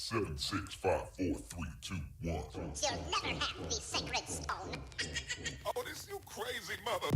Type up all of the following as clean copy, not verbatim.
7, 6, 5, 4, 3, 2, 1. You'll never have the sacred stone. Oh, this you crazy mother.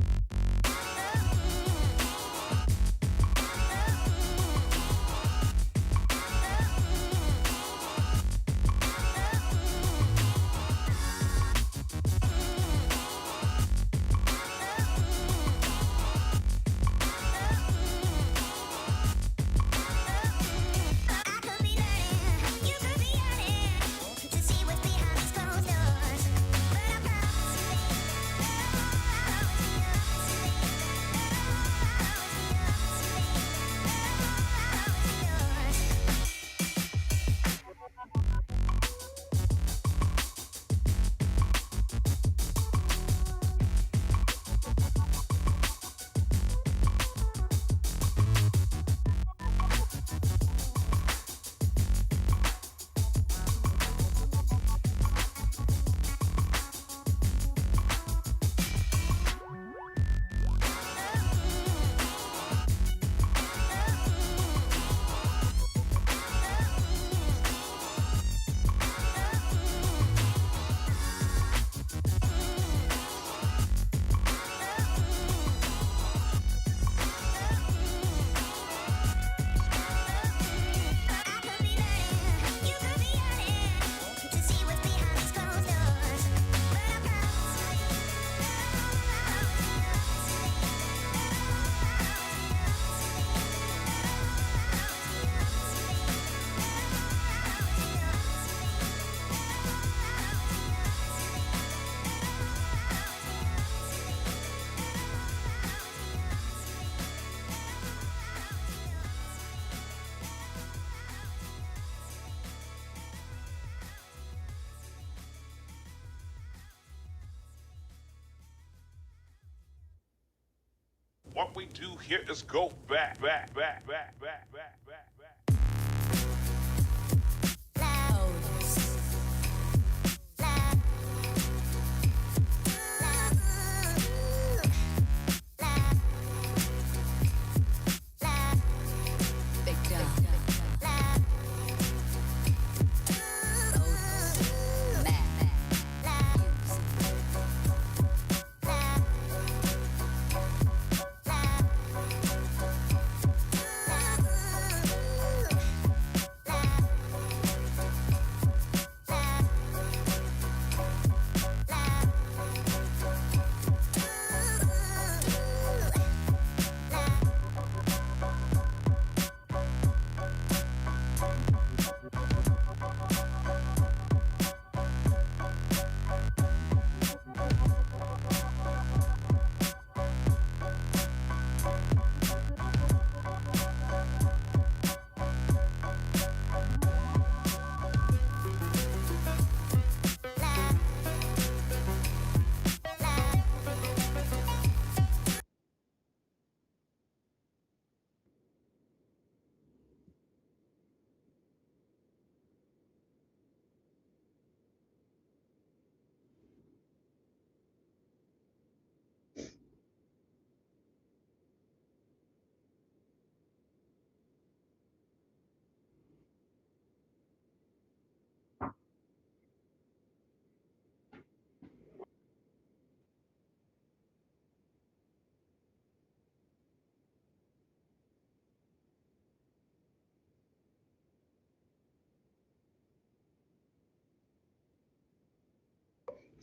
What we do here is go back.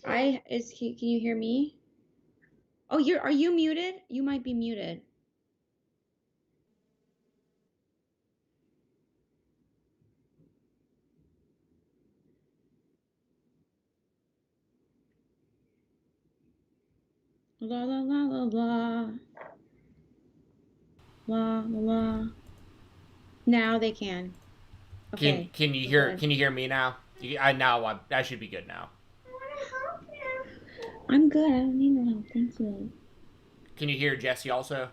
Can you hear me? Oh, are you muted? You might be muted. La la la la la. La la la. Now they can. Okay. Can you hear me now? I should be good now. I'm good. I don't need no help. Thank you. Can you hear Jessi also?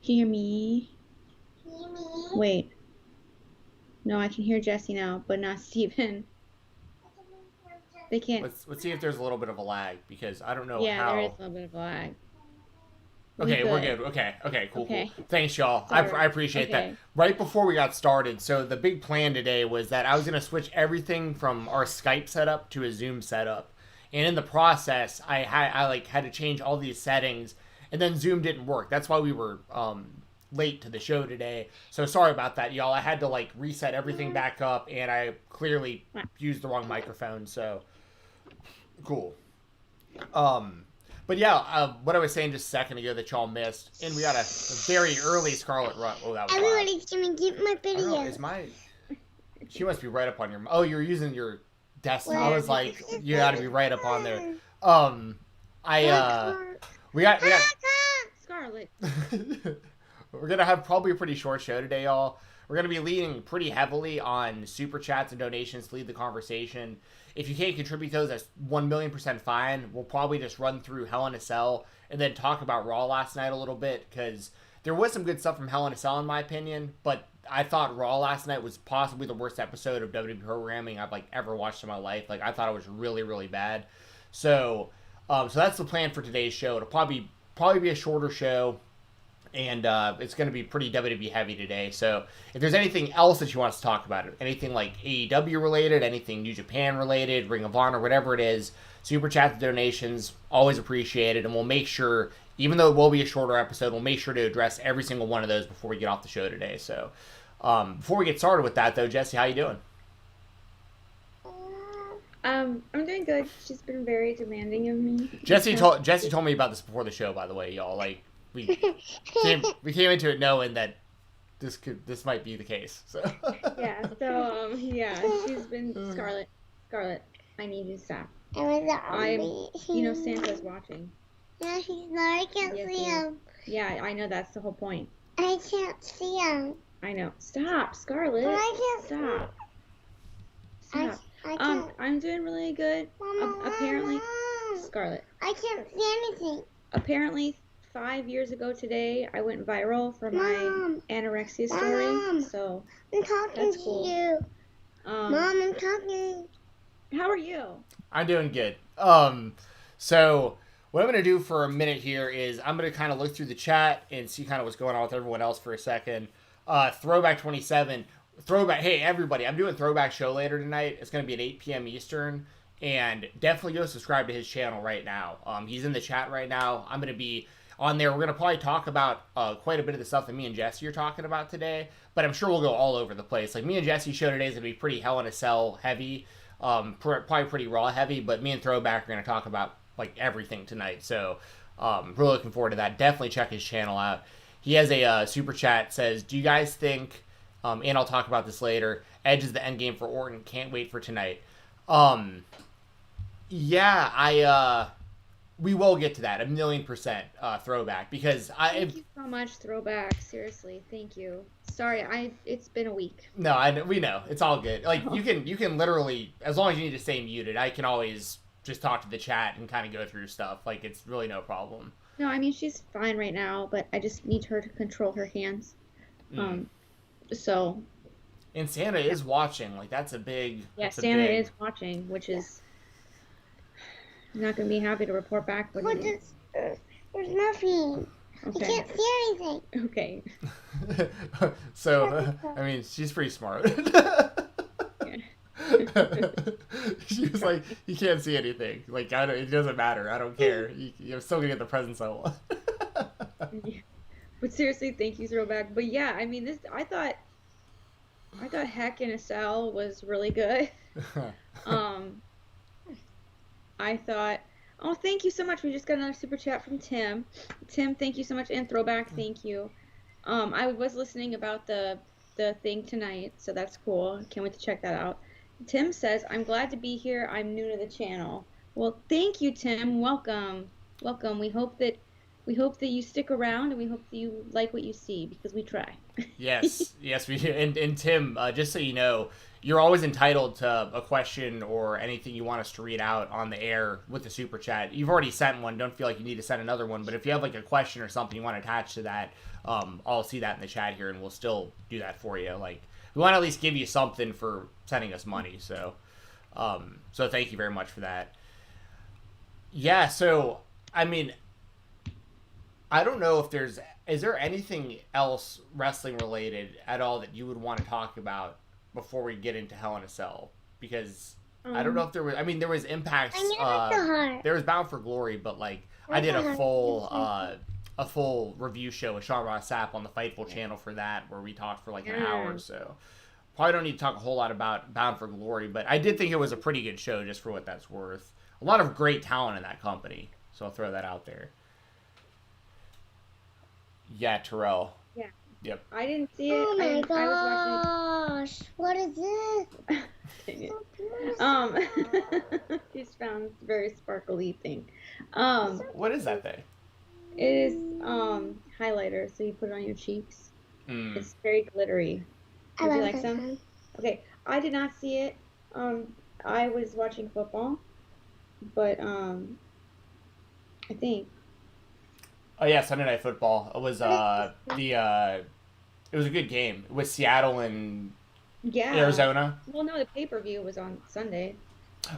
Can you hear me? Wait. No, I can hear Jessi now, but not Steven. They can't. Let's see if there's a little bit of a lag, because I don't know yeah, how. there is a little bit of a lag. Okay, we're good. Okay, cool. Thanks, y'all. Sorry. I appreciate that. Right before we got started, so the big plan today was that I was going to switch everything from our Skype setup to a Zoom setup. And in the process, I had to change all these settings, and then Zoom didn't work. That's why we were late to the show today. So sorry about that, y'all. I had to reset everything back up, and I clearly used the wrong microphone. So cool. But yeah, what I was saying just a second ago that y'all missed, and we got a very early Scarlet run. Oh, that was Everybody's gonna get my video. She must be right up on your. Oh, you're using your desktop. I was like, you got to be right up on there. We got Scarlet. We're gonna have probably a pretty short show today, y'all. We're gonna be leaning pretty heavily on super chats and donations to lead the conversation. If you can't contribute those, that's 1,000,000% fine. We'll probably just run through Hell in a Cell and then talk about Raw last night a little bit, because there was some good stuff from Hell in a Cell in my opinion, but I thought Raw last night was possibly the worst episode of WWE programming I've ever watched in my life. I thought it was really, really bad. So that's the plan for today's show. It'll probably be a shorter show. And it's going to be pretty WWE heavy today. So if there's anything else that you want us to talk about, anything AEW related, anything New Japan related, Ring of Honor, whatever it is, super chat donations, always appreciated. And we'll make sure, even though it will be a shorter episode, we'll make sure to address every single one of those before we get off the show today. So before we get started with that, though, Jessi, how you doing? I'm doing good. She's been very demanding of me. Jessi told me about this before the show, by the way, y'all. We came into it knowing that this might be the case. So she's been Scarlet, I need you to stop. Santa's watching. Yeah, he's not. I can't see him. Yeah, I know, that's the whole point. I can't see him. I know. Stop, Scarlet. But I can't. Stop. I can't. I'm doing really good. Apparently, Scarlet. I can't see anything. Apparently, 5 years ago today, I went viral for my anorexia story. So I'm talking to you. Mom, I'm talking. How are you? I'm doing good. So what I'm going to do for a minute here is I'm going to kind of look through the chat and see kind of what's going on with everyone else for a second. Throwback 27. Hey, everybody, I'm doing Throwback show later tonight. It's going to be at 8 p.m. Eastern. And definitely go subscribe to his channel right now. He's in the chat right now. I'm going to be on there. We're going to probably talk about quite a bit of the stuff that me and Jessi are talking about today, but I'm sure we'll go all over the place. Me and Jessi show today is going to be pretty Hell in a Cell heavy, probably pretty Raw heavy, but me and Throwback are going to talk about everything tonight. So really looking forward to that. Definitely check his channel out. He has a super chat, says, do you guys think, and I'll talk about this later, Edge is the end game for Orton? Can't wait for tonight. We will get to that, 1,000,000% Throwback, because Thank you so much, Throwback. Seriously, thank you. Sorry, it's been a week. No, we know. It's all good. You can literally, as long as you need to stay muted, I can always just talk to the chat and kind of go through stuff. It's really no problem. No, I mean, she's fine right now, but I just need her to control her hands. So. And Santa is watching. That's a big. Yeah, Santa is watching, which is. I'm not going to be happy to report back. There's nothing. Okay. I can't see anything. Okay. So, she's pretty smart. She was like, you can't see anything. It doesn't matter. I don't care. You're still going to get the presents I want. But seriously, thank you, Throwback. But yeah, I thought Heck in a Cell was really good. I thought, oh, thank you so much. We just got another super chat from Tim. Tim, thank you so much. And Throwback, thank you. I was listening about the thing tonight, so that's cool. Can't wait to check that out. Tim says, I'm glad to be here. I'm new to the channel. Well, thank you, Tim. Welcome. We hope that you stick around, and we hope that you like what you see, because we try. Yes, we do. And Tim, just so you know, you're always entitled to a question or anything you want us to read out on the air with the super chat. You've already sent one. Don't feel like you need to send another one. But if you have a question or something you want to attach to that, I'll see that in the chat here, and we'll still do that for you. We want to at least give you something for sending us money. So thank you very much for that. Yeah. So I don't know if is there anything else wrestling related at all that you would want to talk about before we get into Hell in a Cell? Because I don't know if there was. I mean, there was Impact's. There was Bound for Glory, but like I did a full review show with Sean Ross Sapp on the Fightful channel for that, where we talked for like an hour or so. Probably don't need to talk a whole lot about Bound for Glory, but I did think it was a pretty good show, just for what that's worth. A lot of great talent in that company, so I'll throw that out there. Yeah, Terrell. Yeah. Yep. I didn't see it. Oh my I gosh! What is this? Dang it. She's found this very sparkly thing. What is that thing? It is highlighter, so you put it on your cheeks. It's very glittery. Would you like some? Okay, I did not see it. I was watching football, but I think. Oh yeah, Sunday Night Football. It was it was a good game with Seattle and Arizona. Well, no, the pay-per-view was on Sunday.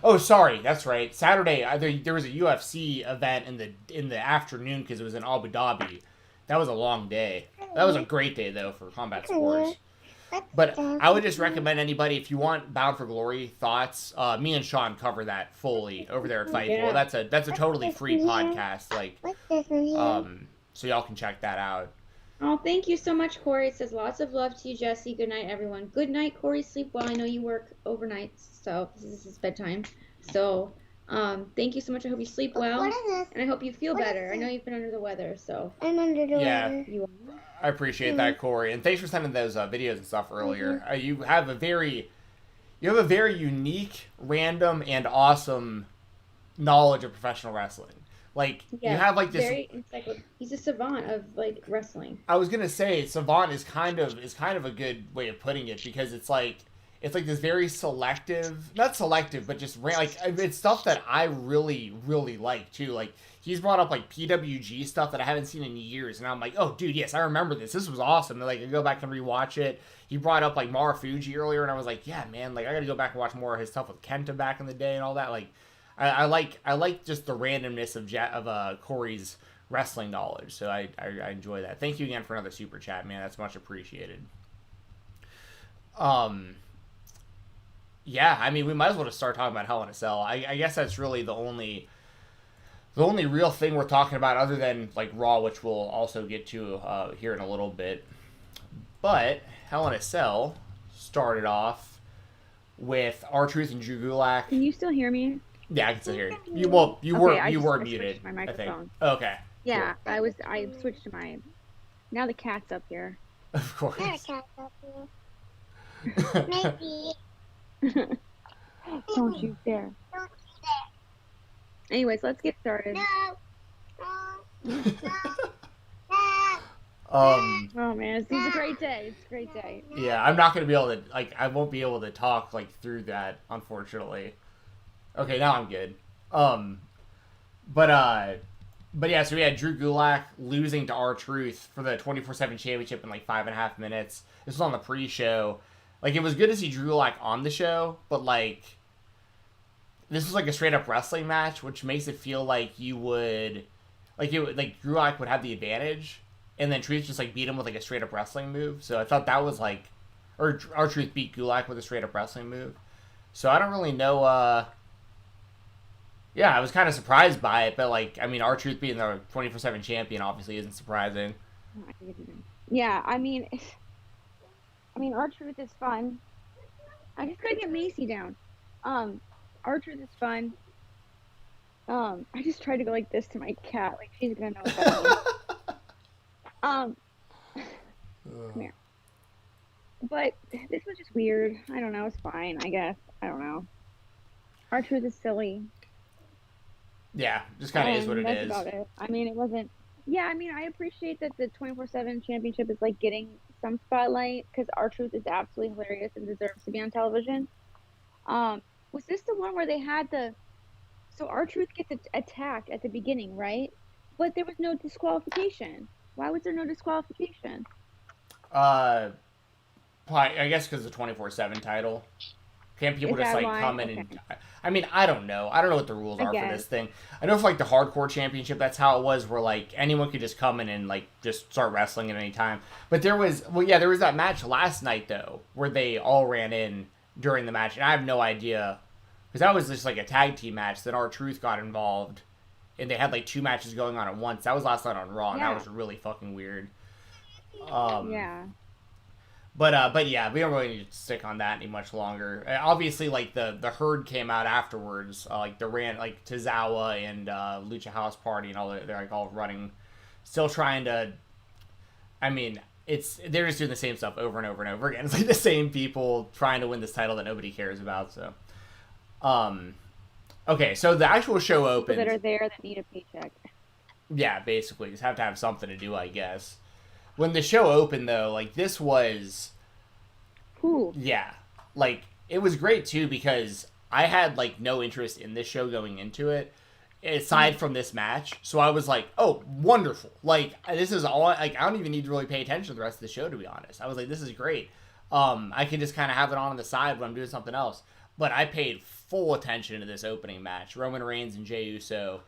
Oh, sorry, that's right. Saturday, there was a UFC event in the afternoon because it was in Abu Dhabi. That was a long day. That was a great day though for combat sports. But I would just recommend anybody, if you want Bound for Glory thoughts, me and Sean cover that fully over there at Fightful. Yeah. That's a totally free podcast. Like, so y'all can check that out. Oh, thank you so much, Corey. It says lots of love to you, Jessi. Good night, everyone. Good night, Corey. Sleep well. I know you work overnights, so this is bedtime. So, thank you so much. I hope you sleep well, What is this? and I hope you feel better. I know you've been under the weather, so I'm under the weather. you are. I appreciate that, Corey, and thanks for sending those videos and stuff earlier. You have a very unique, random, and awesome knowledge of professional wrestling. Like you have like this. He's a savant of like wrestling. I was gonna say savant is kind of a good way of putting it, because it's like this very selective, not selective, but just like it's stuff that I really like too. Like he's brought up like PWG stuff that I haven't seen in years, and I'm like, oh dude, yes, I remember this. This was awesome. And, like I go back and rewatch it. He brought up like Marufuji earlier, and I was like, yeah, man, like I gotta go back and watch more of his stuff with Kenta back in the day and all that. Like I like just the randomness of Corey's wrestling knowledge. So I enjoy that. Thank you again for another super chat, man. That's much appreciated. Yeah, I mean, we might as well just start talking about Hell in a Cell. I guess that's really the only real thing we're talking about, other than like Raw, which we'll also get to here in a little bit. But Hell in a Cell started off with R-Truth and Drew Gulak. Can you still hear me? Yeah, I can still hear you. You were muted. My microphone. I think. Okay. Yeah, cool. I switched to my. Now the cat's up here. Of course. Maybe. Don't you dare. Anyways, let's get started. No. Oh man, it's a great day. It's a great day. Yeah, I'm not gonna be able to I won't be able to talk through that, unfortunately. Okay, now I'm good. But yeah, so we had Drew Gulak losing to R-Truth for the 24/7 championship in 5.5 minutes. This was on the pre-show. It was good to see Drew Gulak on the show, but this was a straight up wrestling match, which makes it feel like Drew Gulak would have the advantage, and then Truth just beat him with a straight up wrestling move. So I thought that was or R-Truth beat Gulak with a straight up wrestling move. So I don't really know. Yeah, I was kind of surprised by it, but R-Truth being the 24/7 champion obviously isn't surprising. Yeah, I mean, R-Truth is fun. I just gotta get Macy down. R-Truth is fun. I just tried to go like this to my cat, she's gonna know what that means. Come here. But this was just weird. I don't know. It's fine, I guess. I don't know. R-Truth is silly. Yeah, just kind of is what it is. That's about it. I mean, it wasn't. Yeah, I mean, I appreciate that the 24/7 championship is getting some spotlight, because R-Truth is absolutely hilarious and deserves to be on television. Was this the one where they had so R-Truth gets attacked at the beginning, right? But there was no disqualification. Why was there no disqualification? I guess because the 24/7 title. Can't people Is just that like why? come in Okay. and? I mean, I don't know. I don't know what the rules I are for guess. this thing. I know for like the hardcore championship, that's how it was, where like anyone could just come in and like just start wrestling at any time. But there was that match last night though, where they all ran in during the match, and I have no idea because that was just like a tag team match. Then R-Truth got involved, and they had like 2 matches going on at once. That was last night on Raw, and that Yeah. was really fucking weird. Yeah. But yeah, we don't really need to stick on that any much longer. Obviously, like the herd came out afterwards, like the ran like Tozawa and Lucha House Party and all they're like all running, still trying to. I mean, they're just doing the same stuff over and over and over again. It's like the same people trying to win this title that nobody cares about. So, okay, so the actual show opens. People that are there that need a paycheck. Yeah, basically, just have to have something to do, I guess. When the show opened, though, like, this was... Ooh. Yeah. Like, it was great, too, because I had, like, no interest in this show going into it, aside from this match. So I was like, oh, wonderful. Like, this is all... Like, I don't even need to really pay attention to the rest of the show, to be honest. I was like, this is great. I can just kind of have it on the side when I'm doing something else. But I paid full attention to this opening match. Roman Reigns and Jey Uso.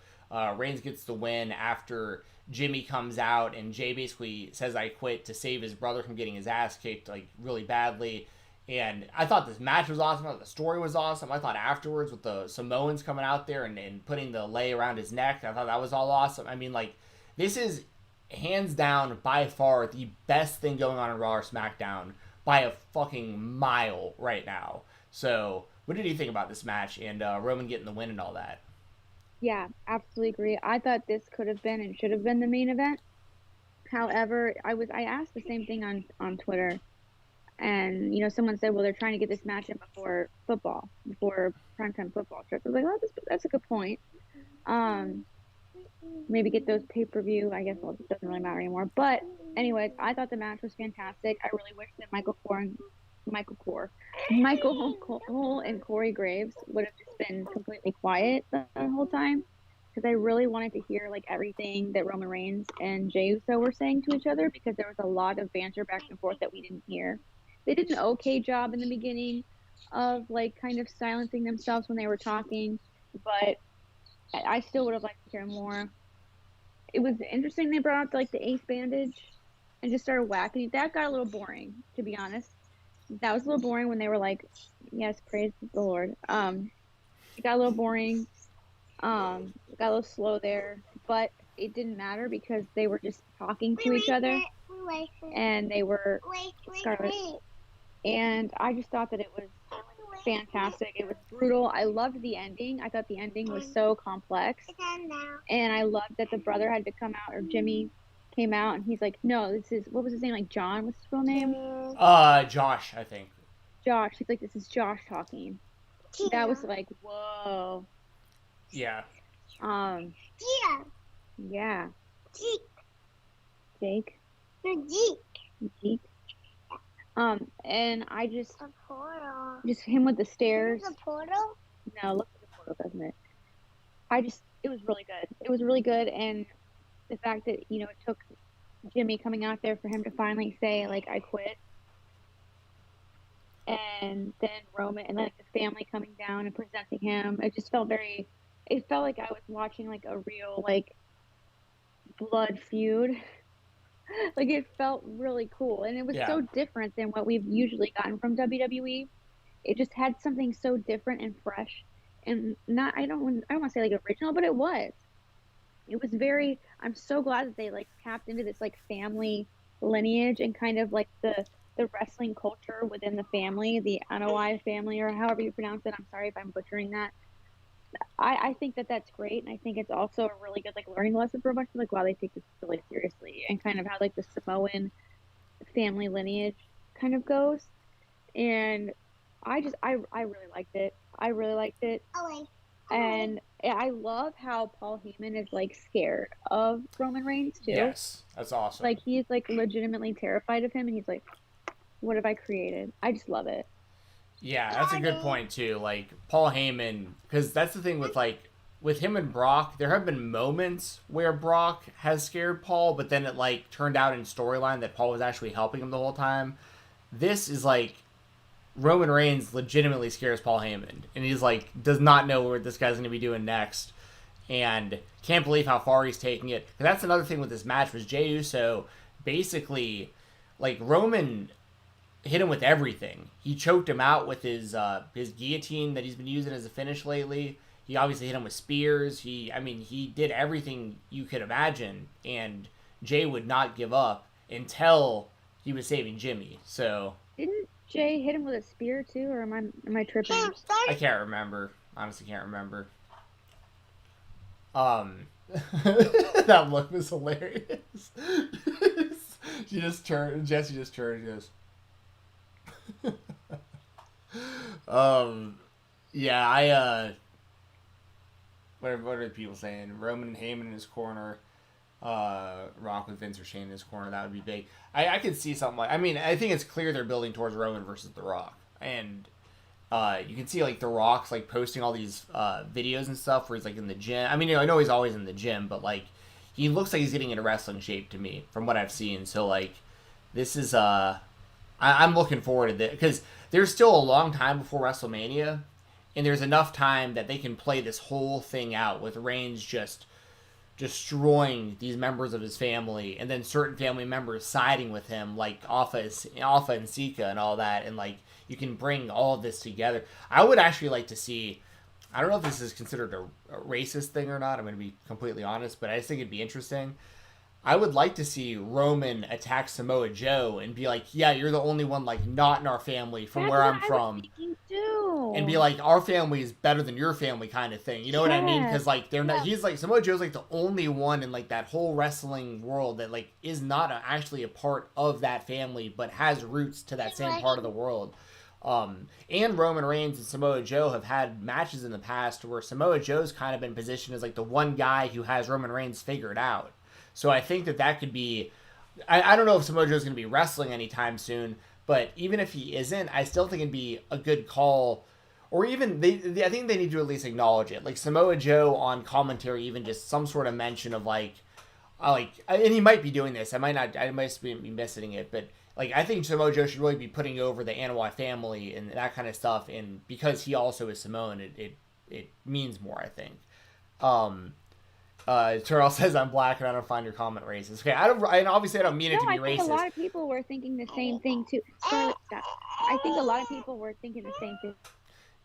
Reigns gets the win after... Jimmy comes out and Jay basically says I quit to save his brother from getting his ass kicked like really badly. And I thought this match was awesome. I thought the story was awesome. I thought afterwards with the Samoans coming out there and putting the lei around his neck, I thought that was all awesome. I mean, like, this is hands down by far the best thing going on in Raw or SmackDown by a fucking mile right now. So what did you think about this match and Roman getting the win and all that? Yeah, absolutely agree. I thought this could have been and should have been the main event. However, I asked the same thing on Twitter, and someone said, well, they're trying to get this match in before football, before primetime football trips. I was like, well, that's a good point. Maybe get those pay-per-view. I guess it doesn't really matter anymore. But anyways, I thought the match was fantastic. I really wish that Michael Cole and Corey Graves would have just been completely quiet the whole time, because I really wanted to hear like everything that Roman Reigns and Jey Uso were saying to each other, because there was a lot of banter back and forth that we didn't hear. They did an okay job in the beginning of like kind of silencing themselves when they were talking, but I still would have liked to hear more. It was interesting they brought up like the ace bandage and just started whacking it. That got a little boring, to be honest. That was a little boring when they were like, yes, praise the Lord. It got a little boring. It got a little slow there, but it didn't matter because they were just talking to each other, and they were Scarlet. And I just thought that it was fantastic. It was brutal. I loved the ending. I thought the ending was so complex, and I loved that the brother had to come out, or Jimmy came out, and he's like, no, this is, what was his name, like John? What's his real name? Josh, I think. Josh. He's like, this is Josh talking. That was like, whoa. Yeah. Yeah. Jake. And I just him with the stairs. There's a portal? No, look at the portal, doesn't it? It was really good. It was really good, and the fact that, it took Jimmy coming out there for him to finally say, like, I quit. And then Roman, and then like, the family coming down and presenting him. It just felt it felt like I was watching, like, a real, like, blood feud. Like, it felt really cool. And it was so different than what we've usually gotten from WWE. It just had something so different and fresh. And I don't want to say, like, original, but it was. It was very, I'm so glad that they, like, tapped into this, like, family lineage and kind of, like, the wrestling culture within the family, the Anoa'i family, or however you pronounce it. I'm sorry if I'm butchering that. I think that that's great, and I think it's also a really good, like, learning lesson for a bunch of, like, wow, they take this really seriously, and kind of how, like, the Samoan family lineage kind of goes. And I really liked it. I really liked it. And I love how Paul Heyman is, like, scared of Roman Reigns, too. Yes, that's awesome. Like, he's, like, legitimately terrified of him, and he's like, what have I created? I just love it. Yeah, that's a good point, too. Like, Paul Heyman, because that's the thing with, like, with him and Brock, there have been moments where Brock has scared Paul, but then it, like, turned out in storyline that Paul was actually helping him the whole time. This is, like, Roman Reigns legitimately scares Paul Heyman, and he's like does not know what this guy's going to be doing next, and can't believe how far he's taking it. And that's another thing with this match was Jey Uso basically, like, Roman hit him with everything. He choked him out with his guillotine that he's been using as a finish lately. He obviously hit him with spears. He did everything you could imagine, and Jey would not give up until he was saving Jimmy. So didn't Jey hit him with a spear too, or am I tripping? I can't remember. Honestly, can't remember. That look was hilarious. She just turned. Jessi just turned. And goes. Yeah. What are the people saying? Roman and Heyman in his corner. Rock with Vince or Shane in his corner. That would be big. I could see something like. I mean, I think it's clear they're building towards Roman versus The Rock, and you can see like The Rock's like posting all these videos and stuff where he's like in the gym. I mean, I know he's always in the gym, but like he looks like he's getting into wrestling shape to me from what I've seen. So like this is I'm looking forward to this because there's still a long time before WrestleMania, and there's enough time that they can play this whole thing out with Reigns just destroying these members of his family, and then certain family members siding with him, like Alpha and Sika and all that, and like you can bring all of this together. I would actually like to see. I don't know if this is considered a racist thing or not. I'm going to be completely honest, but I just think it'd be interesting. I would like to see Roman attack Samoa Joe and be like, yeah, you're the only one like not in our family from where I'm from. And be like, our family is better than your family kind of thing. You know what I mean? Because like they're not. He's like Samoa Joe's like the only one in like that whole wrestling world that like is not actually a part of that family, but has roots to that same part of the world. And Roman Reigns and Samoa Joe have had matches in the past where Samoa Joe's kind of been positioned as like the one guy who has Roman Reigns figured out. So I think that could be. I don't know if Samoa Joe's going to be wrestling anytime soon, but even if he isn't, I still think it'd be a good call. Or even I think they need to at least acknowledge it, like Samoa Joe on commentary, even just some sort of mention of and he might be doing this. I might be missing it, but like I think Samoa Joe should really be putting over the Anoa'i family and that kind of stuff, and because he also is Samoan, it means more. I think. Charles says I'm black and I don't find your comment racist. Okay, obviously I don't mean it to be racist. I think a lot of people were thinking the same thing too. I think a lot of people were thinking the same thing.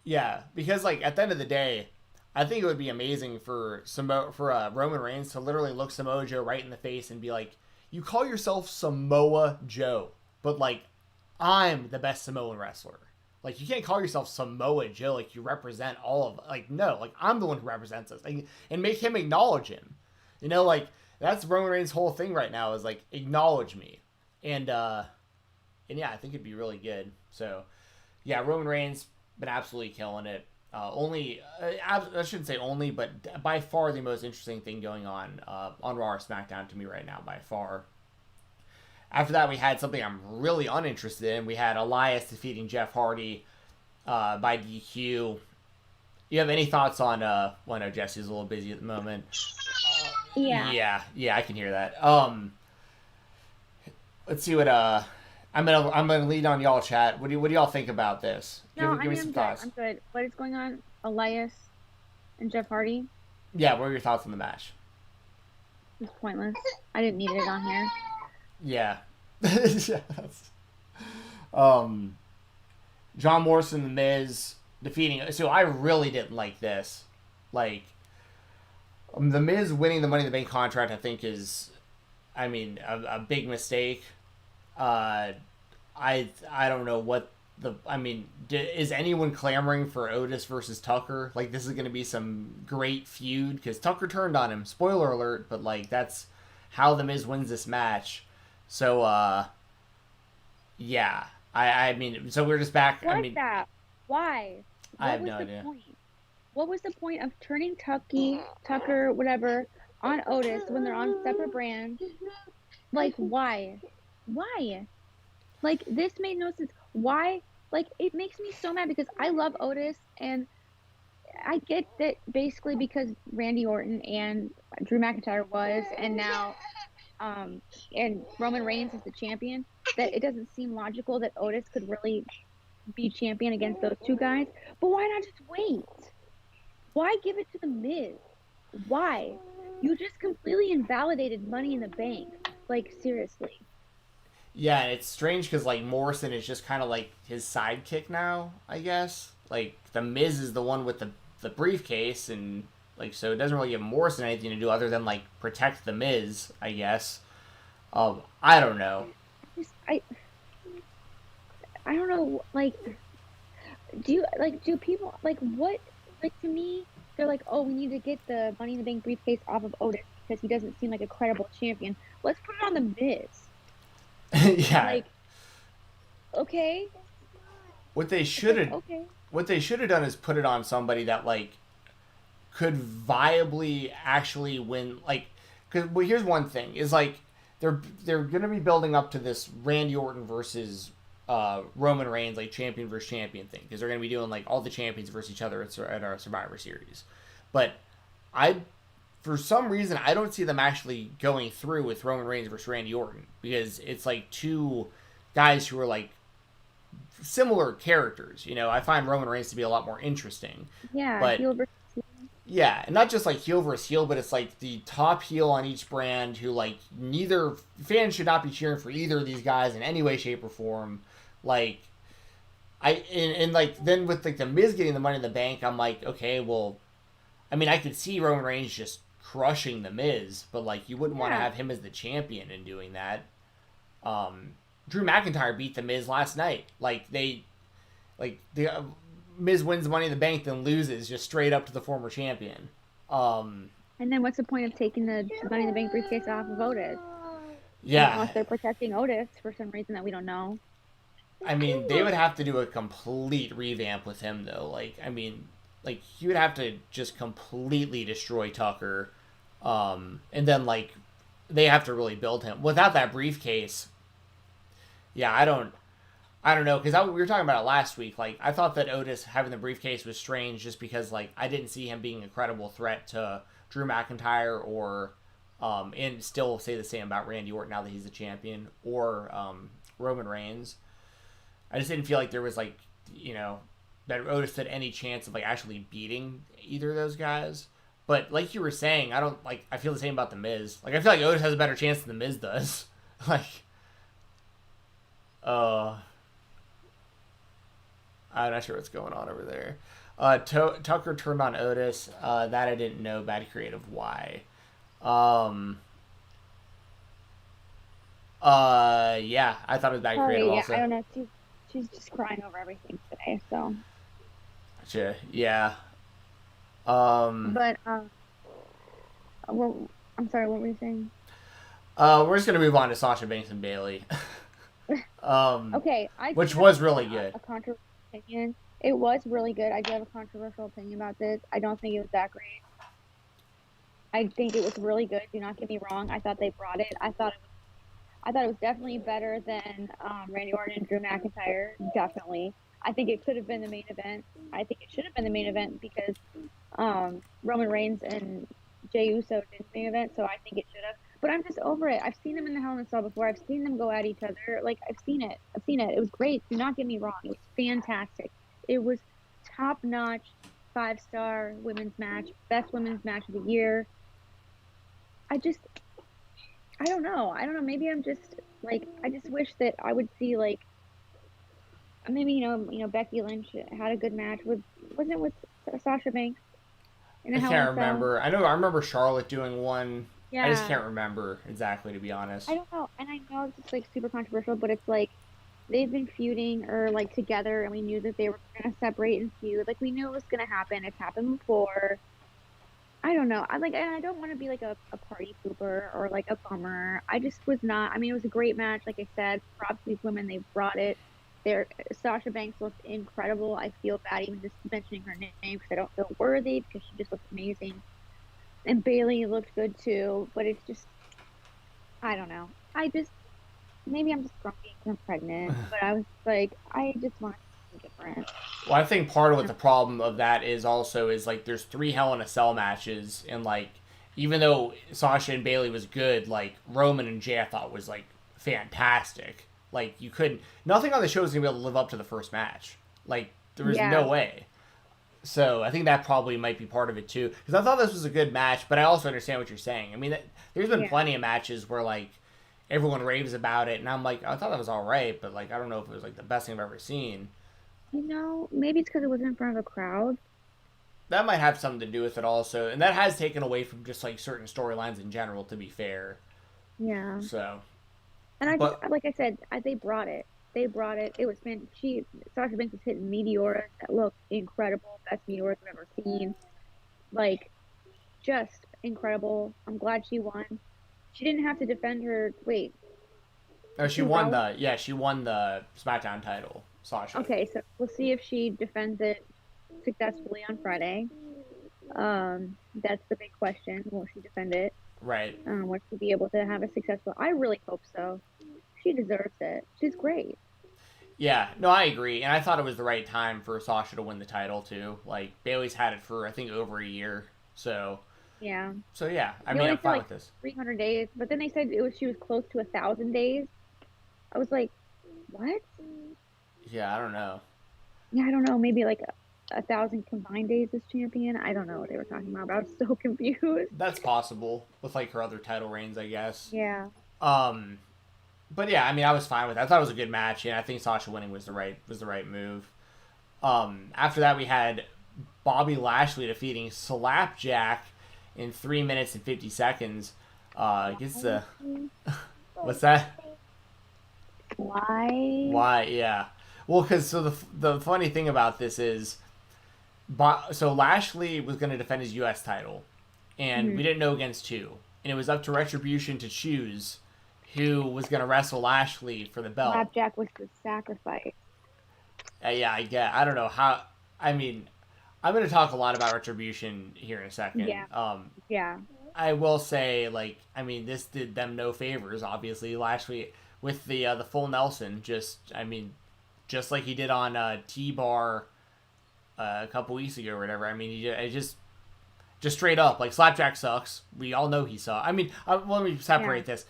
Yeah, because like at the end of the day, I think it would be amazing for Roman Reigns to literally look Samoa Joe right in the face and be like, "You call yourself Samoa Joe, but like I'm the best Samoan wrestler. Like you can't call yourself Samoa Joe. Like you represent all of like no, like I'm the one who represents us, like, and make him acknowledge him. You know, like that's Roman Reigns' whole thing right now is like acknowledge me, and yeah, I think it'd be really good. So yeah, Roman Reigns been absolutely killing it. I shouldn't say only, but by far the most interesting thing going on Raw or SmackDown to me right now, by far. After that, we had something I'm really uninterested in. We had Elias defeating Jeff Hardy by DQ. You have any thoughts on? Well, I know Jesse's a little busy at the moment. Yeah, I can hear that. Let's see what I'm gonna lead on y'all chat. What do y'all think about this? Give me some thoughts. I'm good. What is going on? Elias and Jeff Hardy? Yeah, what are your thoughts on the match? It's pointless. I didn't need it on here. Yeah. John Morrison, The Miz defeating. So I really didn't like this. Like, The Miz winning the Money in the Bank contract, I think is, a big mistake. I don't know what is anyone clamoring for Otis versus Tucker? Like, this is going to be some great feud because Tucker turned on him. Spoiler alert, but like that's how The Miz wins this match. So, yeah. So we're just back. That? Why? I have no idea. What was the point of turning Tucker, whatever, on Otis when they're on separate brands? Like, why? Why? Like, this made no sense. Why? Like, it makes me so mad because I love Otis, and I get that basically because Randy Orton and Drew McIntyre was, and now, and Roman Reigns is the champion, that it doesn't seem logical that Otis could really be champion against those two guys. But why not just wait? Why give it to The Miz? Why? You just completely invalidated Money in the Bank. Like, seriously. Yeah, and it's strange because, like, Morrison is just kind of, like, his sidekick now, I guess. Like, The Miz is the one with the briefcase, and, like, so it doesn't really give Morrison anything to do other than, like, protect The Miz, I guess. I don't know. I don't know, like, do people, like, what, like, to me, they're like, oh, we need to get the Money in the Bank briefcase off of Otis because he doesn't seem like a credible champion. Let's put it on The Miz. Yeah. Like, okay. What they should have Okay. What they should have done is put it on somebody that, like, could viably actually win. Like, because well, here's one thing: is like they're gonna be building up to this Randy Orton versus Roman Reigns, like, champion versus champion thing, because they're gonna be doing, like, all the champions versus each other at our Survivor Series. But for some reason, I don't see them actually going through with Roman Reigns versus Randy Orton, because it's like two guys who are, like, similar characters. You know, I find Roman Reigns to be a lot more interesting. Yeah, but heel versus heel. yeah, and not just like heel versus heel, but it's like the top heel on each brand who, like, neither fans should not be cheering for either of these guys in any way, shape, or form. Like, and like then with, like, the Miz getting the Money in the Bank, I'm like, okay, well, I mean, I could see Roman Reigns just crushing the Miz, but, like, you wouldn't want to have him as the champion in doing that. Drew McIntyre beat the Miz last night. The Miz wins the Money in the Bank, then loses just straight up to the former champion. And then what's the point of taking the Money in the Bank briefcase off of Otis? Yeah. Unless they're protecting Otis for some reason that we don't know. I mean, they would have to do a complete revamp with him, though. Like, I mean, like, he would have to just completely destroy Tucker. And then, like, they have to really build him. Without that briefcase, yeah, I don't know, because we were talking about it last week. Like, I thought that Otis having the briefcase was strange just because, like, I didn't see him being a credible threat to Drew McIntyre or, and still say the same about Randy Orton now that he's the champion, or Roman Reigns. I just didn't feel like there was, like, you know, that Otis had any chance of, like, actually beating either of those guys. But like you were saying, I feel the same about The Miz. Like, I feel like Otis has a better chance than The Miz does. Like, I'm not sure what's going on over there. Tucker turned on Otis. That I didn't know. Bad creative. Why? Yeah, I thought it was bad creative also. I don't know. She's just crying over everything today, so. Gotcha. Yeah. But, well, I'm sorry, what were you saying? We're just gonna move on to Sasha Banks and Bayley. Okay, which was really good. A controversial opinion. It was really good. I do have a controversial opinion about this. I don't think it was that great. I think it was really good. Do not get me wrong. I thought they brought it. I thought it was definitely better than Randy Orton and Drew McIntyre. Definitely. I think it could have been the main event. I think it should have been the main event because Roman Reigns and Jey Uso did the main event, so I think it should have. But I'm just over it. I've seen them in the Hell in a Cell before. I've seen them go at each other. Like, I've seen it. It was great. Do not get me wrong. It was fantastic. It was top-notch, 5-star women's match, best women's match of the year. I don't know. Maybe I'm just, like, I just wish that I would see, like, maybe, you know, Becky Lynch had a good match wasn't it with Sasha Banks? I can't remember. I remember Charlotte doing one. Yeah. I just can't remember exactly, to be honest. I don't know. And I know it's, like, super controversial, but it's, like, they've been feuding or, like, together, and we knew that they were going to separate and feud. Like, we knew it was going to happen. It's happened before. I don't know. And I don't want to be, like, a party pooper or, like, a bummer. I just was not. I mean, it was a great match. Like I said, props to these women. They brought it. Sasha Banks looked incredible. I feel bad even just mentioning her name because I don't feel worthy because she just looked amazing. And Bayley looked good too, but it's just, I don't know. Maybe I'm just grumpy because I'm pregnant, but I was like, I just want something different. Well, I think part of what the problem of that is also is, like, there's 3 Hell in a Cell matches, and, like, even though Sasha and Bayley was good, like, Roman and Jey I thought was, like, fantastic. Like, you couldn't... Nothing on the show is going to be able to live up to the first match. Like, there was no way. So, I think that probably might be part of it, too. Because I thought this was a good match, but I also understand what you're saying. I mean, there's been plenty of matches where, like, everyone raves about it, and I'm like, I thought that was alright, but, like, I don't know if it was, like, the best thing I've ever seen. You know, maybe it's because it was in front of a crowd. That might have something to do with it also. And that has taken away from just, like, certain storylines in general, to be fair. Yeah. So. And like I said, they brought it. They brought it. It was Sasha Banks was hitting meteors that looked incredible. Best meteors I've ever seen. Like, just incredible. I'm glad she won. She didn't have to defend her. Wait. Oh, she won the SmackDown title, Sasha. Okay, so we'll see if she defends it successfully on Friday. That's the big question. Will she defend it? Right. Will she be able to have a successful? I really hope so. She deserves it. She's great. Yeah, no, I agree, and I thought it was the right time for Sasha to win the title too. Like, Bayley's had it for I think over a year, so. Yeah. So yeah, I mean, I'm fine with this. 300 days, but then they said she was close to 1,000 days. I was like, what? Yeah, I don't know. Yeah, I don't know. Maybe like 1,000 combined days as champion. I don't know what they were talking about, but I was so confused. That's possible with like her other title reigns, I guess. Yeah. But yeah, I mean, I was fine with it. I thought it was a good match, and I think Sasha winning was the right move. After that, we had Bobby Lashley defeating Slapjack in 3 minutes and 50 seconds. Gets the what's that? Why? Yeah. Well, because the funny thing about this is, so Lashley was going to defend his U.S. title, and we didn't know against who, and it was up to Retribution to choose who was going to wrestle Lashley for the belt. Slapjack was the sacrifice. Yeah, I don't know how. I mean, I'm going to talk a lot about Retribution here in a second. Yeah. Yeah. I will say, like, I mean, this did them no favors. Obviously, Lashley with the full Nelson, just like he did on T-Bar a couple weeks ago or whatever. I mean, it just straight up, like, Slapjack sucks. We all know he sucks. I mean, let me separate this.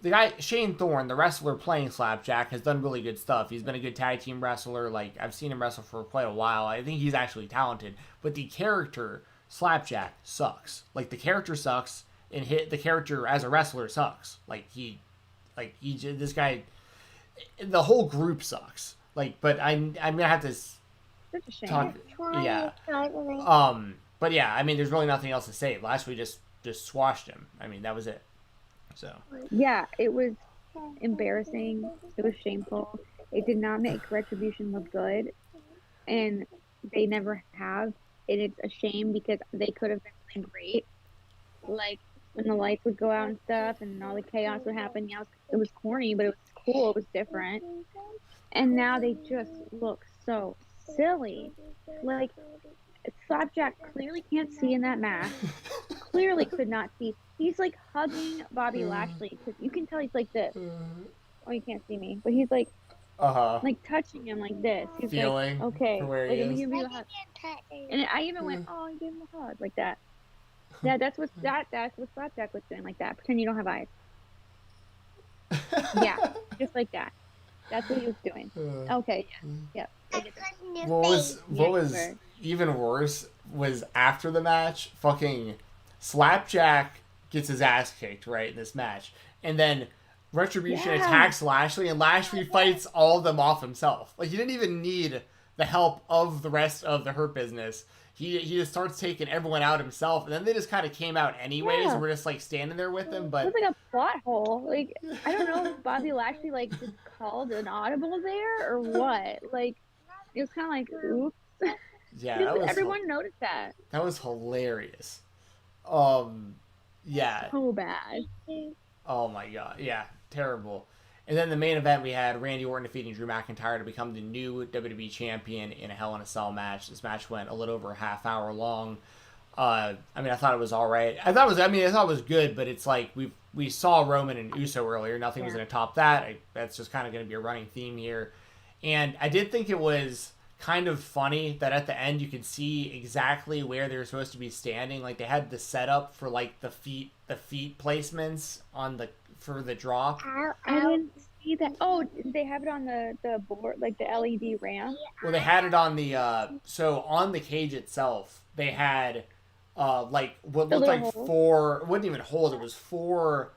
The guy, Shane Thorne, the wrestler playing Slapjack, has done really good stuff. He's been a good tag team wrestler. Like, I've seen him wrestle for quite a while. I think he's actually talented. But the character, Slapjack, sucks. Like, the character sucks, and the character as a wrestler sucks. This guy, the whole group sucks. Like, but I'm gonna have to Such a shame. talk. Yeah. But yeah, I mean, there's really nothing else to say. Last week just squashed him. I mean, that was it. So. Yeah, it was embarrassing. It was shameful. It did not make Retribution look good, and they never have. And it's a shame because they could have been playing great. Like, when the lights would go out and stuff, and all the chaos would happen. Yeah, it was corny, but it was cool. It was different. And now they just look so silly. Like, Slapjack clearly can't see in that mask. Clearly could not see. He's like hugging Bobby Lashley because you can tell he's like this. Oh, you can't see me, but he's like, like touching him like this. He's feeling like, okay, for where he is. Give me a hug. And I even went, oh, I gave him a hug like that. Yeah, that's what Slapjack was doing, like that. Pretend you don't have eyes. Yeah, just like that. That's what he was doing. Okay, yeah. What was even worse was after the match, fucking Slapjack gets his ass kicked, right, in this match. And then Retribution attacks Lashley, and Lashley fights all of them off himself. Like, he didn't even need the help of the rest of the Hurt Business. He just starts taking everyone out himself, and then they just kind of came out anyways, and we're just, like, standing there with them, but... It was like a plot hole. Like, I don't know if Bobby Lashley, like, just called an audible there, or what. Like, it was kind of like, oops. Yeah, everyone noticed that. That was hilarious. Yeah. So bad. Oh my god. Yeah, terrible. And then the main event, we had Randy Orton defeating Drew McIntyre to become the new WWE champion in a Hell in a Cell match. This match went a little over a half hour long. I mean, I thought it was all right. I thought it was good, but it's like we saw Roman and Uso earlier. Nothing was going to top that. That's just kind of going to be a running theme here. And I did think it was kind of funny that at the end you could see exactly where they were supposed to be standing. Like, they had the setup for like the feet placements for the drop. I didn't see that. Oh, they have it on the board, like the LED ramp. Well, they had it on the so on the cage itself, they had like what The looked like little holes. four. It wasn't even holes. It was four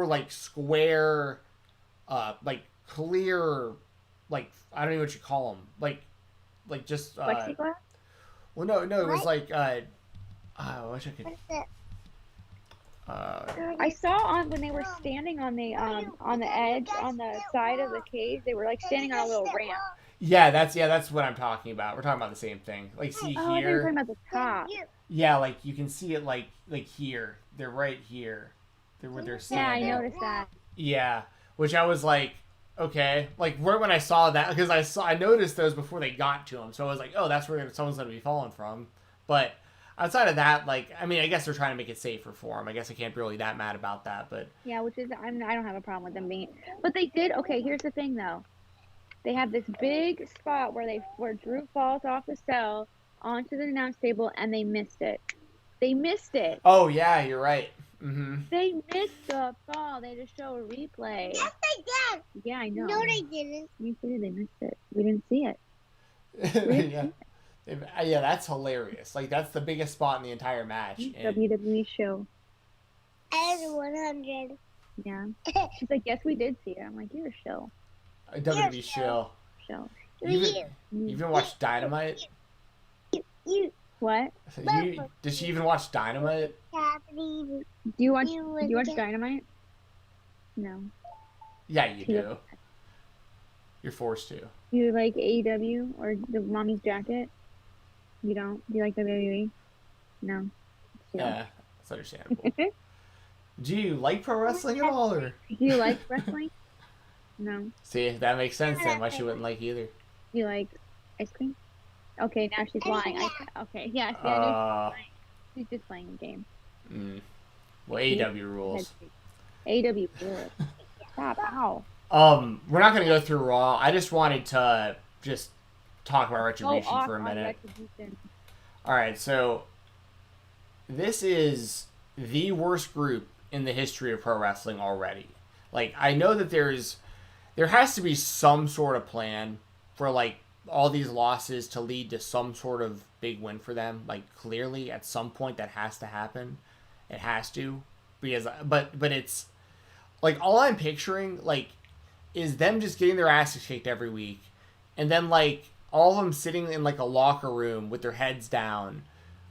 like square, like clear, like I don't know what you call them, like just Plexiglass. well, no, it was What? like I wish I could. What's it? I saw when they were standing on the edge on the side of the cage. They were like standing on a little ramp. Yeah, that's what I'm talking about. We're talking about the same thing. Like, see Oh, I thought you were here. talking about the top. Yeah, like you can see it like here. They're right here. They're where they're Yeah, I standing. noticed that. Yeah, which I was like, okay, like right when I saw that, because I noticed those before they got to them, so I was like, oh, that's where someone's gonna be falling from. But outside of that, like, I mean, I guess they're trying to make it safer for them. I guess I can't be really that mad about that, but Yeah, which is I don't have a problem with them being, but they did. Okay, here's the thing though. They have this big spot where Drew falls off the cell onto the announce table, and they missed it. They missed it. oh yeah, you're right. Mm-hmm. They missed the fall. They just show a replay. Yes, they did. Yeah, I know. No, they didn't. You said they missed it. We didn't see it. Yeah. Yeah, that's hilarious. Like, that's the biggest spot in the entire match. And WWE show. And 100. Yeah. She's like, yes, we did see it. I'm like, you're a show. a WWE show. Show. You even watch Dynamite? You What? Did she even watch Dynamite? happening. Do you watch You was- Dynamite? No. Yeah, you Yeah. do. You're forced to. Do you like AEW or the Mommy's Jacket? You don't? Do you like WWE? No. Yeah, that's understandable. Do you like pro wrestling at all? Or? Do you like wrestling? No. See, that makes sense then. Why she wouldn't like either. Do you like ice cream? Okay, now she's lying. Okay, yeah, see, I knew she's just playing a game. Well, AEW rules. AEW rules. Stop. Ow. We're not gonna go through Raw. I just wanted to just talk about Retribution Go off for a on minute. Retribution. All right, so this is the worst group in the history of pro wrestling already. Like, I know that there has to be some sort of plan for like all these losses to lead to some sort of big win for them. Like, clearly at some point that has to happen. It has to, because but it's like all I'm picturing like is them just getting their asses kicked every week, and then like all of them sitting in like a locker room with their heads down,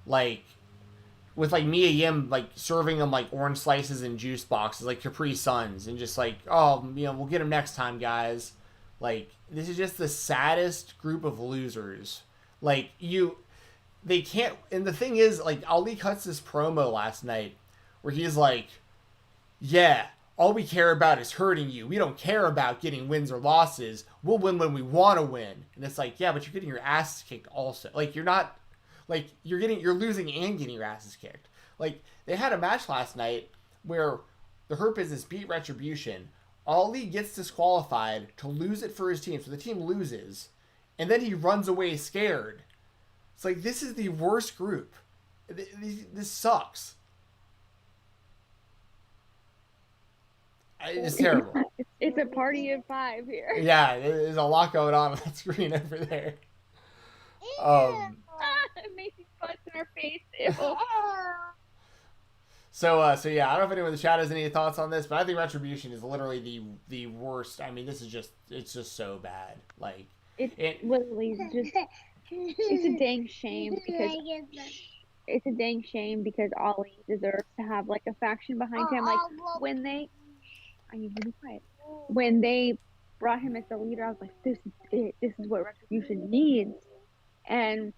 like with like Mia Yim like serving them like orange slices and juice boxes like Capri Suns, and just like, oh, you know, we'll get them next time, guys. Like, this is just the saddest group of losers. Like, they can't, and the thing is, like, Ali cuts this promo last night where he's like, yeah, all we care about is hurting you. We don't care about getting wins or losses. We'll win when we want to win. And it's like, yeah, but you're getting your ass kicked also. Like, you're not, like, you're losing and getting your asses kicked. Like, they had a match last night where the Hurt Business beat Retribution. Ali gets disqualified to lose it for his team. So the team loses. And then he runs away scared. It's like, this is the worst group. This sucks. It's terrible. It's a party of five here. Yeah, there's a lot going on that screen over there. Macy's butts in her face. Ew. So yeah, I don't know if anyone in the chat has any thoughts on this, but I think Retribution is literally the worst. I mean, it's just so bad. Like, It's literally just, it's a dang shame because Ali deserves to have like a faction behind him. Like, when they, I need to be quiet. When they brought him as the leader, I was like, this is it. This is what Retribution needs. And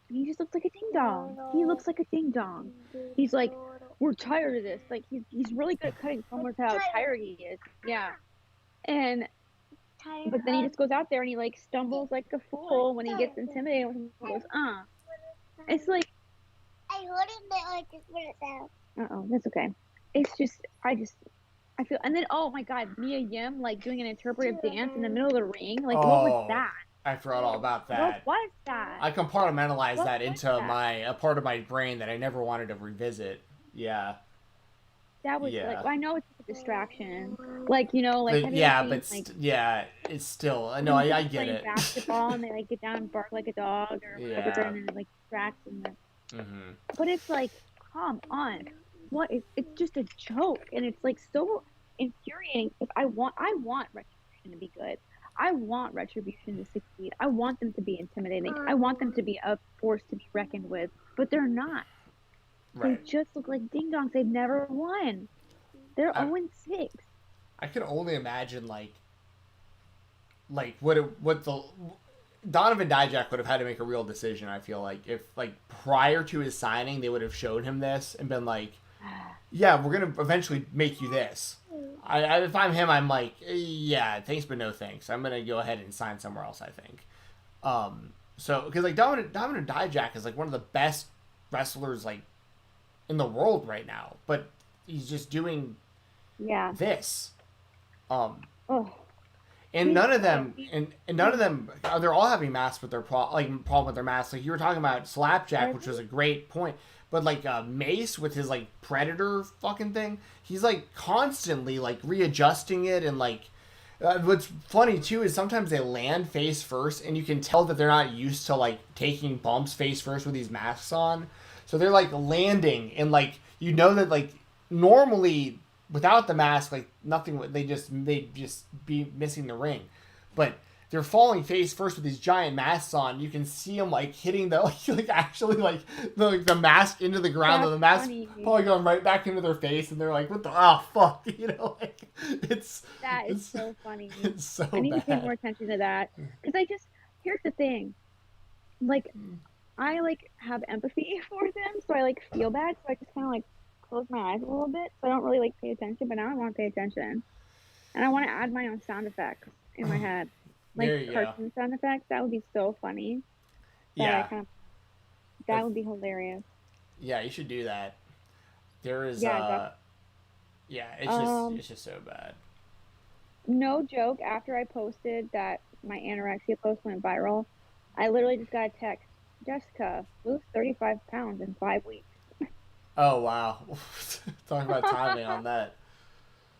he just looks like a ding dong. He looks like a ding dong. He's like, we're tired of this. Like, he's really good at cutting promos how tired he is. Yeah. And but then he just goes out there and he like stumbles like a fool when he gets intimidated and goes, It's like, I heard it, but I just put it down. that's okay. It's just, I feel, and then, oh my God, Mia Yim like doing an interpretive dance in the middle of the ring. Like, what was that? I forgot all about that. What was that? I compartmentalized that was into that? a part of my brain that I never wanted to revisit. Yeah. That was Yeah. like, I know it's a distraction. Like, you know, like, But have you yeah, ever but seen, like, yeah, it's still. No, when I kids get playing it. basketball and they like get down and bark like a dog or whatever, Yeah. and then it like distracts them. Hmm. But it's like, come on, what? It's just a joke, and it's like so infuriating. If I want Retribution to be good. I want Retribution to succeed. I want them to be intimidating. I want them to be a force to be reckoned with. But they're not. They Right. just look like ding dongs. They've never won. They're I 0-6. I can only imagine like what the Donovan Dijak would have had to make a real decision. I feel like if like prior to his signing, they would have showed him this and been like, "Yeah, we're gonna eventually make you this." If I'm him, I'm like, "Yeah, thanks, but no thanks. I'm gonna go ahead and sign somewhere else." I think. So because like Donovan Dijak is like one of the best wrestlers like in the world right now, but he's just doing this. Oh. And none of them, they're all having masks with their problem with their masks. Like you were talking about Slapjack, which was a great point, but like Mace with his like Predator fucking thing, he's like constantly like readjusting it and like. What's funny too is sometimes they land face first, and you can tell that they're not used to like taking bumps face first with these masks on. So they're like landing, and like you know that like normally without the mask, like nothing. They just be missing the ring, but they're falling face first with these giant masks on. You can see them like hitting the like actually like the mask into the ground, and the mask funny. probably going right back into their face, and they're like, "What the fuck?" You know, like it's so funny. It's so I need to pay bad. more attention to that because here's the thing, like I like have empathy for them, so I like feel bad, so I just kind of like close my eyes a little bit, so I don't really like pay attention. But now I want to pay attention, and I want to add my own sound effects in my head, like There you cartoon sound effects. That would be so funny. Yeah. That would be hilarious. Yeah, you should do that. There is it's just so bad. No joke, after I posted that my anorexia post went viral, I literally just got a text. Jessica, lose 35 pounds in 5 weeks. Oh, wow. Talking about timing on that.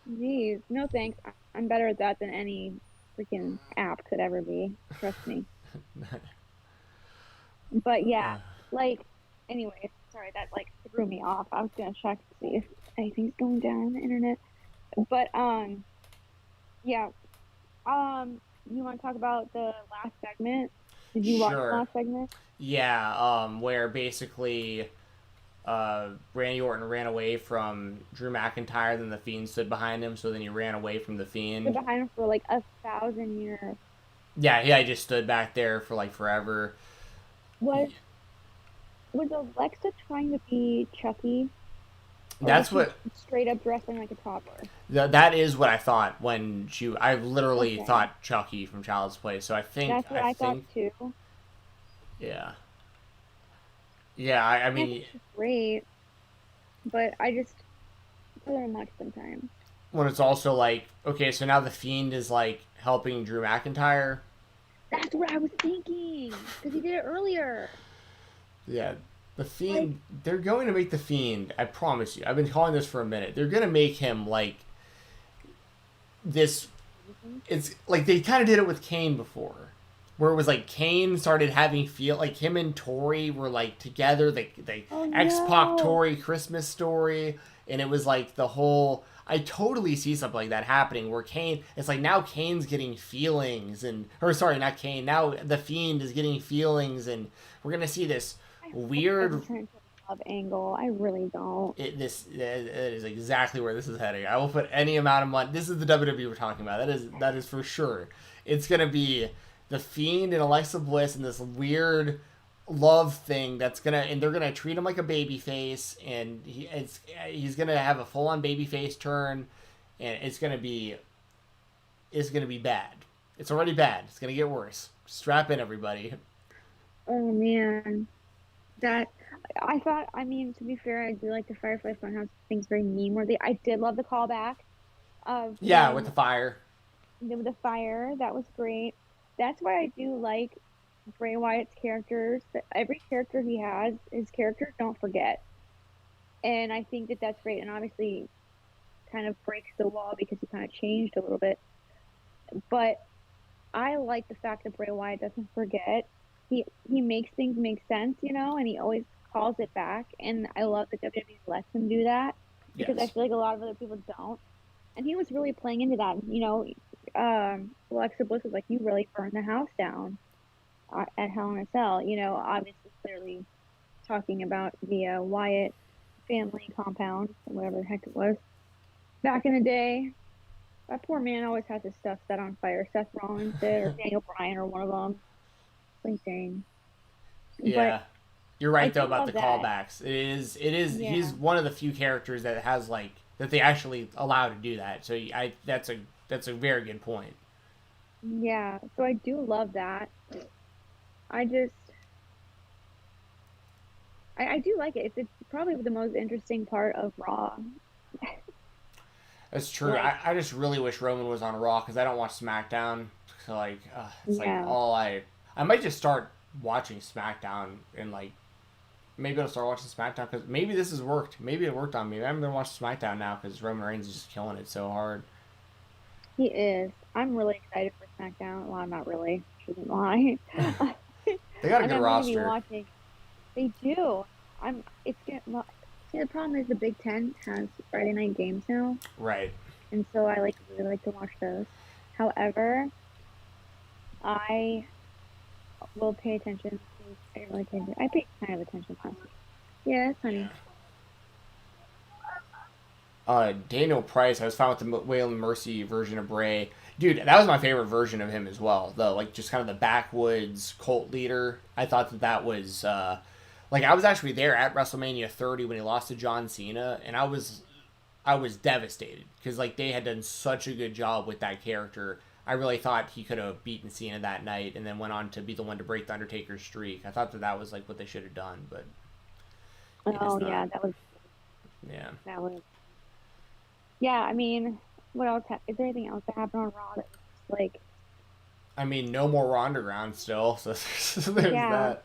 Jeez, no thanks. I'm better at that than any freaking app could ever be. Trust me. But yeah, like, anyway, sorry, that like threw me off. I was gonna check to see if anything's going down on the internet. But yeah. You want to talk about the last segment? Did you watch the last segment? Yeah, where basically Randy Orton ran away from Drew McIntyre, then the Fiend stood behind him, so then he ran away from the Fiend. Stood behind him for like 1,000 years. Yeah, he just stood back there for like forever. Was Alexa trying to be Chucky? That's what straight up dressing like a toddler. That is what I thought when I literally thought Chucky from Child's Play. So I think that's what I thought too. Yeah. Yeah, I mean, it's great, but I just it's a little much sometimes. When it's also like, okay, so now the Fiend is like helping Drew McIntyre. That's what I was thinking because he did it earlier. Yeah. The Fiend, they're going to make the Fiend, I promise you. I've been calling this for a minute. They're going to make him like this. It's like they kind of did it with Kane before, where it was like Kane started having like him and Tori were like together, X-Pac Tori Christmas story, and it was like the whole. I totally see something like that happening where Kane, it's like now Kane's getting feelings, not Kane, now the Fiend is getting feelings, and we're going to see this weird love angle. I really don't. It is exactly where this is heading. I will put any amount of money. This is the WWE we're talking about. That is for sure. It's gonna be the Fiend and Alexa Bliss and this weird love thing and they're gonna treat him like a babyface, and he's gonna have a full on babyface turn, and it's gonna be bad. It's already bad. It's gonna get worse. Strap in, everybody. Oh man. That I thought. I mean, to be fair, I do like the Firefly Funhouse things very meme worthy. I did love the callback of with the fire. With the fire, that was great. That's why I do like Bray Wyatt's characters. That every character he has, his characters don't forget, and I think that that's great. And obviously, kind of breaks the wall because he kind of changed a little bit. But I like the fact that Bray Wyatt doesn't forget. He makes things make sense, you know, and he always calls it back. And I love that WWE lets him do that because I feel like a lot of other people don't. And he was really playing into that. You know, Alexa Bliss was like, "You really burned the house down at Hell in a Cell." You know, obviously, clearly talking about the Wyatt family compound, or whatever the heck it was. Back in the day, that poor man always has his stuff set on fire. Seth Rollins did, or Daniel Bryan, or one of them. Like, dang. Yeah. But you're right, I though, do about love the that. callbacks. It is, Yeah. he's one of the few characters that has, like, that they actually allow to do that. So that's a very good point. Yeah, so I do love that. I do like it. It's probably the most interesting part of Raw. That's true. Like, I just really wish Roman was on Raw because I don't watch SmackDown. So, like, it's Yeah. like all I might just start watching SmackDown and, like, maybe I'll start watching SmackDown because maybe this has worked. Maybe it worked on me. I'm going to watch SmackDown now because Roman Reigns is just killing it so hard. he is. I'm really excited for SmackDown. Well, I'm not really. Shouldn't lie. They got a And good I'm going to be roster. watching. They do. See, the problem is the Big Ten has Friday night games now, Right. and so I really like to watch those. However, I will pay attention. I didn't really pay attention. I paid kind of attention last week. Yeah, it's funny. Daniel Price, I was fine with the Waylon Mercy version of Bray. Dude, that was my favorite version of him as well, though. Like, just kind of the backwoods cult leader. I thought that was, like, I was actually there at WrestleMania 30 when he lost to John Cena, and I was devastated because, like, they had done such a good job with that character. I really thought he could have beaten Cena that night and then went on to be the one to break the Undertaker's streak. I thought that was, like, what they should have done, but Oh yeah, that was. Yeah, I mean, what else? Is there anything else that happened on Raw that was just like? I mean, no more Raw Underground still, so there's Yeah. that.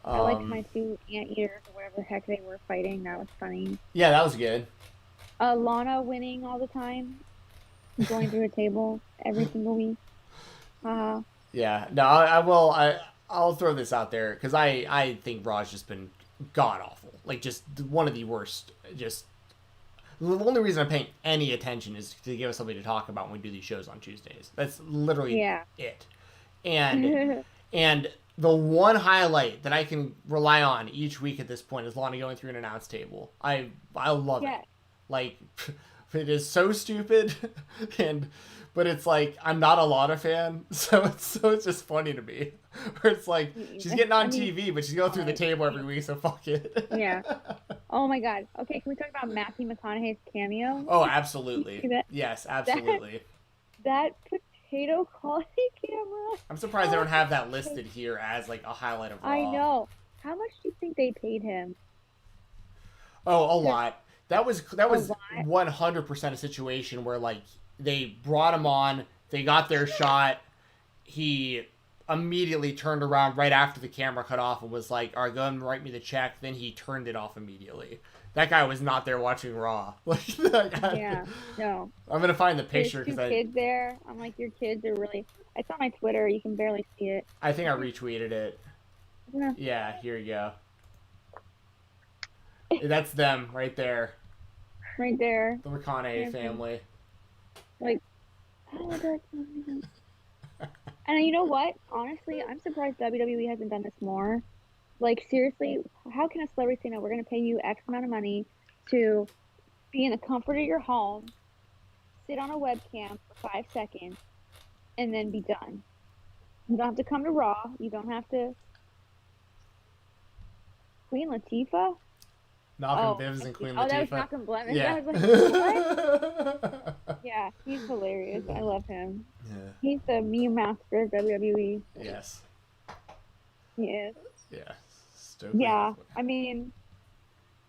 I liked my two anteaters or whatever the heck they were fighting. That was funny. Yeah, that was good. Lana winning all the time, going through a table every single week. Yeah, no, I'll throw this out there because I think Raw's just been god awful, like just one of the worst. Just the only reason I'm paying any attention is to give us something to talk about when we do these shows on Tuesdays. That's literally it. And and the one highlight that I can rely on each week at this point is Lana going through an announce table. I love it. Like, it is so stupid, but it's like I'm not a Lana fan, so it's just funny to me. Where it's like she's getting on TV, but she's going through the table every week, so fuck it. Yeah. Oh my God. Okay, can we talk about Matthew McConaughey's cameo? Oh, absolutely. Yes, absolutely. That potato quality camera. I'm surprised they don't have that listed here as like a highlight of Raw. I know. How much do you think they paid him? Oh, a lot. That was 100% a situation where like they brought him on, they got their shot, he immediately turned around right after the camera cut off and was like, all right, go ahead and write me the check. Then he turned it off immediately. That guy was not there watching Raw. Like, yeah, no. I'm going to find the picture. There's two kids there. I'm like, your kids are really... It's on my Twitter. You can barely see it. I think I retweeted it. Yeah, here you go. That's them right there. Right there. The Mcconaughey family. Like, and you know what? Honestly, I'm surprised WWE hasn't done this more. Like, seriously, how can a celebrity say, no, we're going to pay you X amount of money to be in the comfort of your home, sit on a webcam for 5 seconds, and then be done? You don't have to come to Raw. You don't have to... Queen Latifah? Malcolm Bibbs and Queen Latifah. Oh, that was Malcolm Blemis. Yeah. I was like, what? Yeah, he's hilarious. I love him. Yeah. He's the meme master of WWE. Yes. He is. Yeah. Yeah, I mean,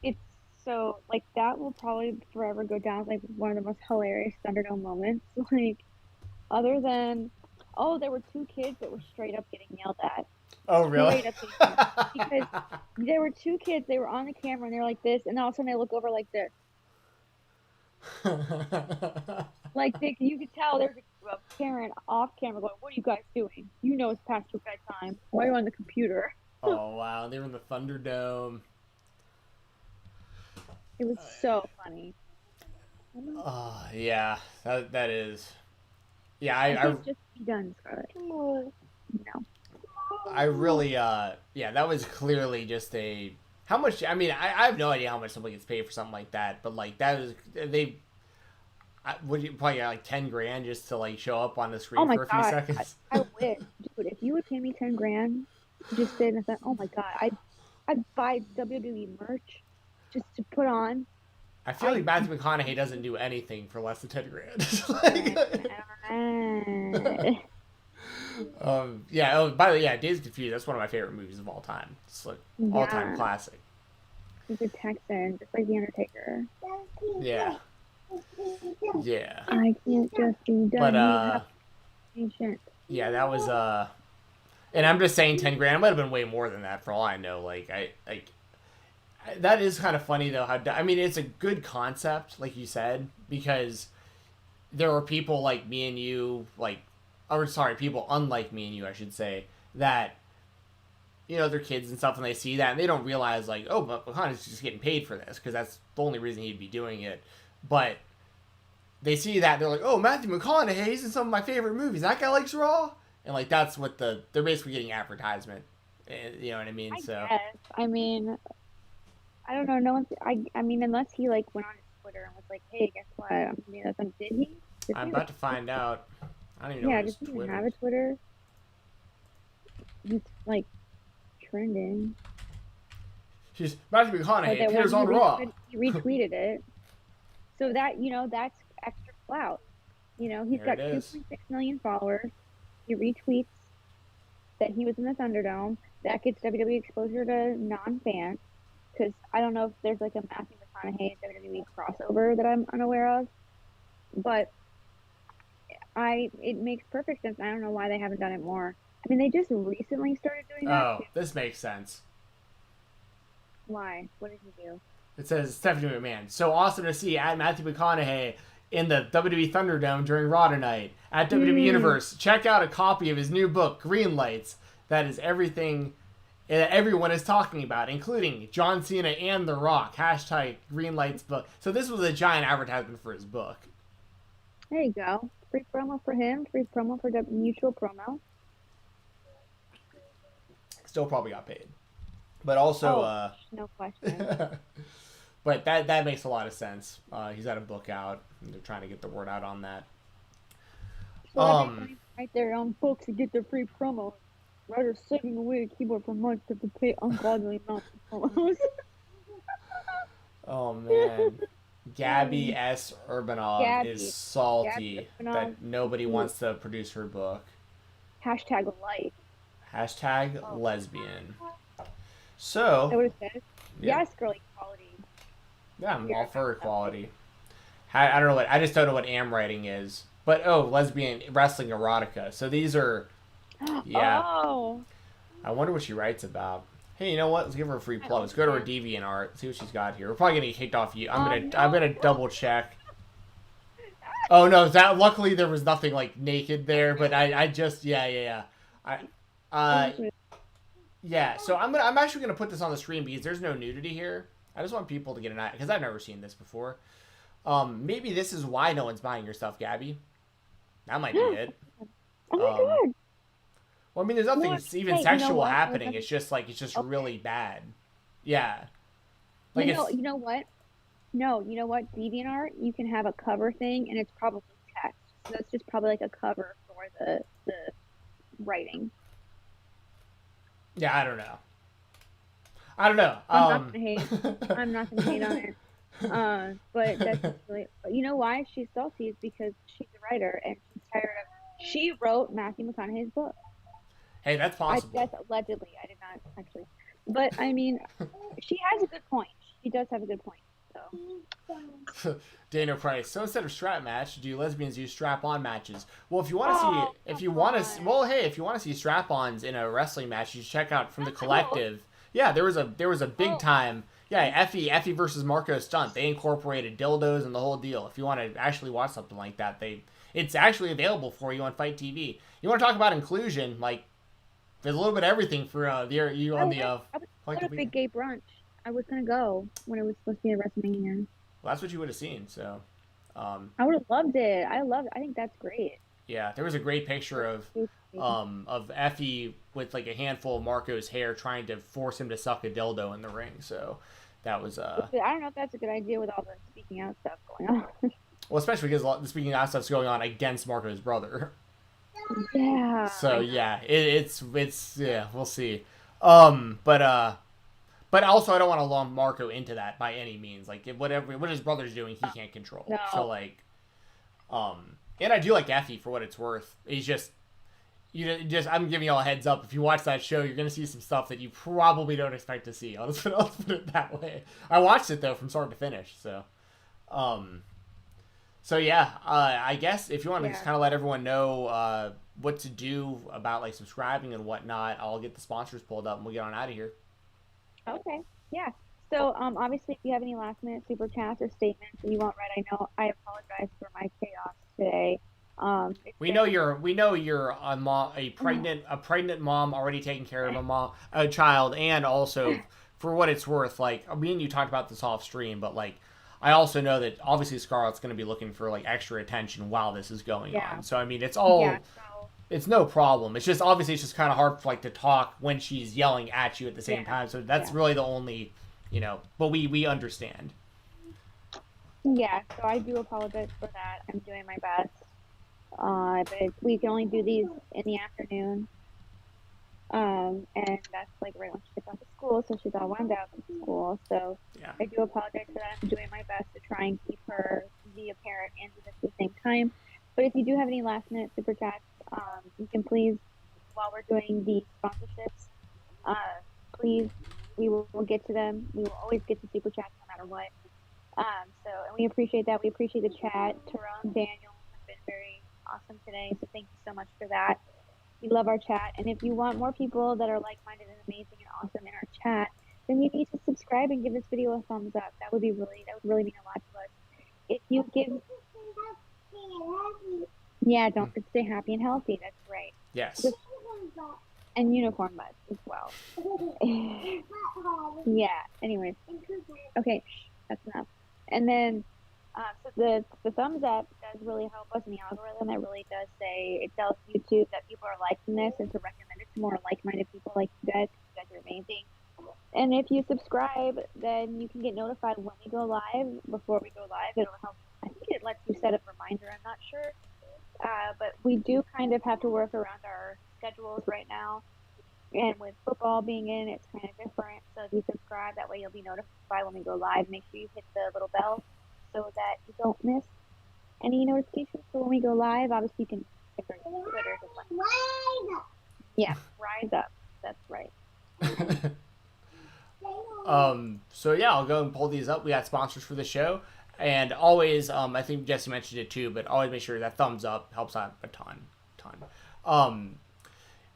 it's so, like, that will probably forever go down as, like, one of the most hilarious Thunderdome moments. Like, other than, there were 2 kids that were straight up getting yelled at. Oh, really? Because there were 2 kids, they were on the camera, and they were like this, and all of a sudden they look over like this. Like, you could tell there's a parent off camera going, "What are you guys doing? You know it's past your bedtime. Why are you on the computer?" Oh wow, they were in the Thunderdome. It was so funny. Yeah, that is. Yeah, I just be done, Scarlett. No. I really yeah, that was clearly just a how much. I mean, I have no idea how much somebody gets paid for something like that, but like that is they. Would you probably get like 10 grand just to like show up on the screen for a few seconds? I wish, dude. If you would pay me 10 grand, to just sit and say, "Oh my god, I'd buy WWE merch just to put on." I feel like Matthew McConaughey doesn't do anything for less than 10 grand. Yeah. Oh, by the way, yeah, Days of Confused. That's one of my favorite movies of all time. It's like all-time classic. He's a Texan, just like the Undertaker. Yeah. Yeah. I can't just be done. But yeah, that was and I'm just saying 10 grand. It might have been way more than that for all I know. Like that is kind of funny though. I mean, it's a good concept, like you said, because there are people like me and you, people unlike me and you, I should say, that they're kids and stuff, and they see that and they don't realize like, oh, but McConaughey's just getting paid for this because that's the only reason he'd be doing it. But they see that they're like, oh, Matthew McConaughey's in some of my favorite movies. That guy likes Raw, and like that's what they're basically getting advertisement. You know what I mean? I guess. I mean, I don't know. No one's. I mean, unless he like went on his Twitter and was like, "Hey, guess what? I'm gonna be this." Did he? I'm about to find out. I don't even know. Yeah, does he even have a Twitter? He's like trending. She's Matthew McConaughey appears on Raw. He retweeted it, so that that's extra clout. He's got 2.6 million followers. He retweets that he was in the Thunderdome. That gets WWE exposure to non-fans. Because I don't know if there's like a Matthew McConaughey WWE crossover that I'm unaware of, but it makes perfect sense. I don't know why they haven't done it more. I mean, they just recently started doing that. Oh, this makes sense. Why? What did he do? It says Stephanie McMahon. So awesome to see at Matthew McConaughey in the WWE Thunderdome during Raw tonight at WWE Universe. Check out a copy of his new book, Green Lights. That is everything that everyone is talking about, including John Cena and The Rock. # Green Lights book. So this was a giant advertisement for his book. There you go. Free promo for him. Free promo for Mutual Promo. Still probably got paid. But also... no question. But that makes a lot of sense. He's got a book out. And they're trying to get the word out on that. So write their own books to get their free promo. Writers saving away a keyboard for months to pay ungodly amounts of promos. Oh man, Gabby S. Urbanov is salty that nobody wants to produce her book. #life. #lesbian. So. Is that what it says? Yeah. Yes, girl equality. Yeah, I'm all for equality. I don't know I just don't know what am writing is. But lesbian wrestling erotica. So these are. Yeah. Oh. I wonder what she writes about. Hey, you know what? Let's give her a free plug. Let's go to her DeviantArt. See what she's got here. We're probably gonna get kicked off. I'm gonna double check. Oh no! Luckily there was nothing like naked there, but I just yeah. Yeah. So I'm actually gonna put this on the screen because there's no nudity here. I just want people to get an idea because I've never seen this before. Maybe this is why no one's buying your stuff, Gabby. That might be it. Oh my god. Well, I mean, there's nothing even sexual happening. It's just really bad. Yeah. Like you know what? No, you know what? DeviantArt, you can have a cover thing, and it's probably text. So that's just probably like a cover for the writing. Yeah, I don't know. I'm not gonna hate on it. But that's really. You know why she's salty? Is because she's a writer and she's tired of. She wrote Matthew McConaughey's book. Hey, that's possible. That's allegedly. I did not actually. But, I mean, she has a good point. She does have a good point. So. Dana Price. So instead of strap match, do lesbians use strap-on matches? Well, if you want to if you want to see strap-ons in a wrestling match, you should check out from the Collective. Yeah, there was a big time. Yeah, Effie versus Marco stunt. They incorporated dildos and the whole deal. If you want to actually watch something like that, it's actually available for you on Fight TV. You want to talk about inclusion? Like, there's a little bit of everything for you on the. I was going to a big gay brunch. I was gonna go when it was supposed to be at WrestleMania. Well, that's what you would have seen. So. I would have loved it. I think that's great. Yeah, there was a great picture of Effie with like a handful of Marco's hair trying to force him to suck a dildo in the ring. So that was I don't know if that's a good idea with all the speaking out stuff going on. Well, especially because the speaking out stuff's going on against Marco's brother. Yeah. So yeah, it's yeah, we'll see. But also I don't want to lump Marco into that by any means. Like what his brother's doing, he can't control. No. So like, and I do like Effie for what it's worth. He's just. I'm giving you all a heads up. If you watch that show, you're going to see some stuff that you probably don't expect to see. I'll put it that way. I watched it, though, from start to finish. So yeah, I guess if you want to just kind of let everyone know what to do about, like, subscribing and whatnot, I'll get the sponsors pulled up and we'll get on out of here. Okay, yeah. So, obviously, if you have any last-minute super chats or statements that you want read, I apologize for my chaos today. We know you're a pregnant mom already taking care of a child, and also for what it's worth, like me and you talked about this off stream, but like I also know that obviously Scarlett's going to be looking for like extra attention while this is going on. So I mean, it's all it's no problem. It's just obviously it's just kind of hard for, like, to talk when she's yelling at you at the same time. So that's really the only, but we understand. Yeah, so I do apologize for that. I'm doing my best. But we can only do these in the afternoon. And that's like right when she gets off to school, so she's all wound out from school. So I do apologize for that. I'm doing my best to try and keep her via parent and at the same time. But if you do have any last minute super chats, you can please, while we're doing the sponsorships, please, we'll get to them. We will always get to super chats no matter what. And we appreciate that. We appreciate the chat. Tyrone, Daniel have been very awesome today, so thank you so much for that. We love our chat, and if you want more people that are like-minded and amazing and awesome in our chat, then you need to subscribe and give this video a thumbs up. That would really mean a lot to us. If you give, don't forget to stay happy and healthy. That's right. Yes. And unicorn butts as well. Yeah. Anyways, okay, that's enough. And then. So the thumbs up does really help us in the algorithm. That really does say, it tells YouTube that people are liking this and to recommend it to more like-minded people like you guys. You guys are amazing. And if you subscribe, then you can get notified when we go live. Before we go live, it'll help. I think it lets you set a reminder. I'm not sure. But we do kind of have to work around our schedules right now. And with football being in, it's kind of different. So if you subscribe, that way you'll be notified when we go live. Make sure you hit the little bell so that you don't miss any notifications for when we go live. Obviously, you can Twitter. Yeah, rise up. That's right. So yeah, I'll go and pull these up. We got sponsors for the show, and always, I think Jessi mentioned it too, but always make sure that thumbs up helps out a ton.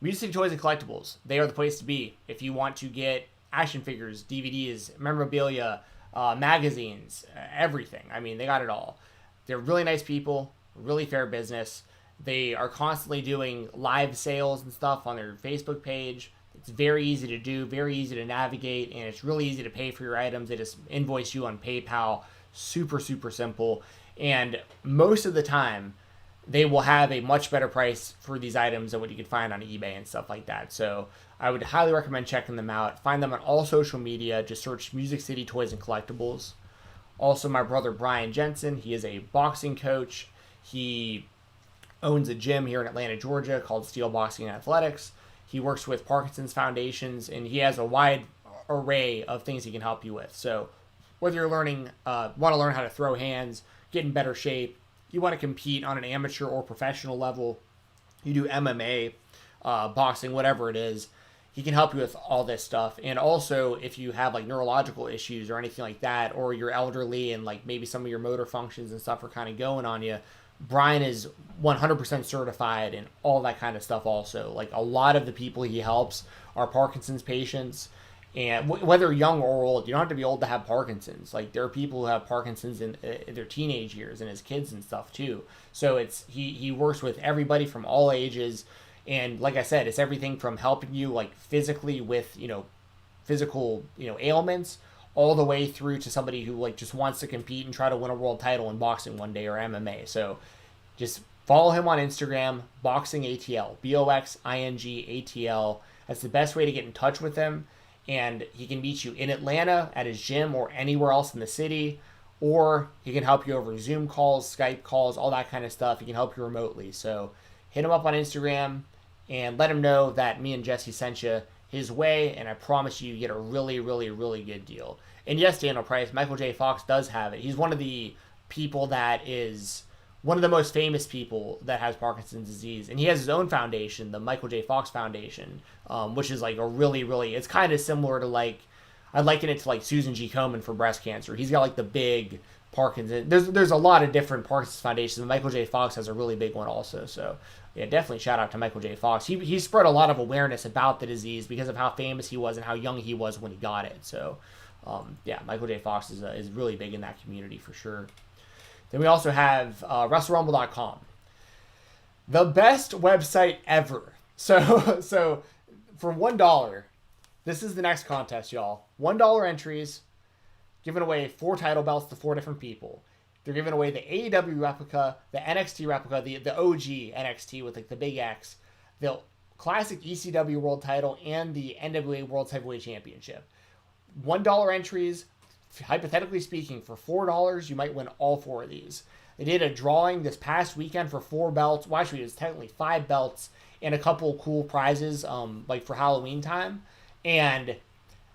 Music City Toys and Collectibles, they are the place to be if you want to get action figures, DVDs, memorabilia, magazines, everything. I mean, they got it all. They're really nice people, really fair business. They are constantly doing live sales and stuff on their Facebook page. It's very easy to do, very easy to navigate, and it's really easy to pay for your items. They just invoice you on PayPal. Super, super simple. And most of the time, they will have a much better price for these items than what you can find on eBay and stuff like that. So I would highly recommend checking them out. Find them on all social media. Just search Music City Toys and Collectibles. Also, my brother Brian Jensen. He is a boxing coach. He owns a gym here in Atlanta, Georgia called Steel Boxing and Athletics. He works with Parkinson's Foundations, and he has a wide array of things he can help you with. So whether you're want to learn how to throw hands, get in better shape, you want to compete on an amateur or professional level, you do MMA, boxing, whatever it is, he can help you with all this stuff. And also, if you have like neurological issues or anything like that, or you're elderly and like maybe some of your motor functions and stuff are kind of going on you, Brian is 100% certified and all that kind of stuff also. Like a lot of the people he helps are Parkinson's patients, And whether young or old, you don't have to be old to have Parkinson's. Like, there are people who have Parkinson's in their teenage years and as kids and stuff too. So he works with everybody from all ages. And like I said, it's everything from helping you like physically with, physical, ailments, all the way through to somebody who like just wants to compete and try to win a world title in boxing one day or MMA. So just follow him on Instagram, Boxing ATL, BOXING ATL. That's the best way to get in touch with him. And he can meet you in Atlanta at his gym or anywhere else in the city, or he can help you over Zoom calls, Skype calls, all that kind of stuff. He can help you remotely. So hit him up on Instagram and let him know that me and Jessi sent you his way, and I promise you get a really, really, really good deal. And yes, Daniel Price, Michael J. Fox does have it. He's one of the people that is one of the most famous people that has Parkinson's disease. And he has his own foundation, the Michael J. Fox Foundation, which is like a really, really, it's kind of similar to like, I liken it to like Susan G. Komen for breast cancer. He's got like the big Parkinson. There's a lot of different Parkinson's foundations, and Michael J. Fox has a really big one also. So yeah, definitely shout out to Michael J. Fox. He spread a lot of awareness about the disease because of how famous he was and how young he was when he got it. So yeah, Michael J. Fox is really big in that community for sure. Then we also have WrestleRumble.com, the best website ever. So for $1, this is the next contest, y'all. $1 entries, giving away 4 title belts to 4 different people. They're giving away the AEW replica, the NXT replica, the OG NXT with like the big X, the classic ECW world title, and the NWA World Heavyweight Championship. $1 entries. Hypothetically speaking, for $4, you might win all 4 of these. They did a drawing this past weekend for 4 belts. Well, actually, it was technically 5 belts and a couple cool prizes, like for Halloween time. And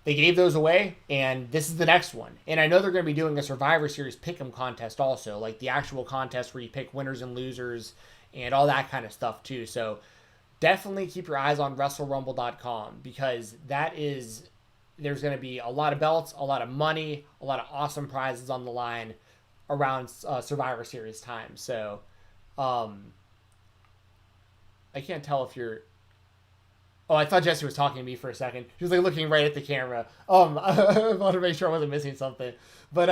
they gave those away, and this is the next one. And I know they're going to be doing a Survivor Series pick'em contest also, like the actual contest where you pick winners and losers and all that kind of stuff too. So definitely keep your eyes on WrestleRumble.com, because there's going to be a lot of belts, a lot of money, a lot of awesome prizes on the line around Survivor Series time. So, I can't tell if you're... Oh, I thought Jessi was talking to me for a second. She was like looking right at the camera. I wanted to make sure I wasn't missing something. But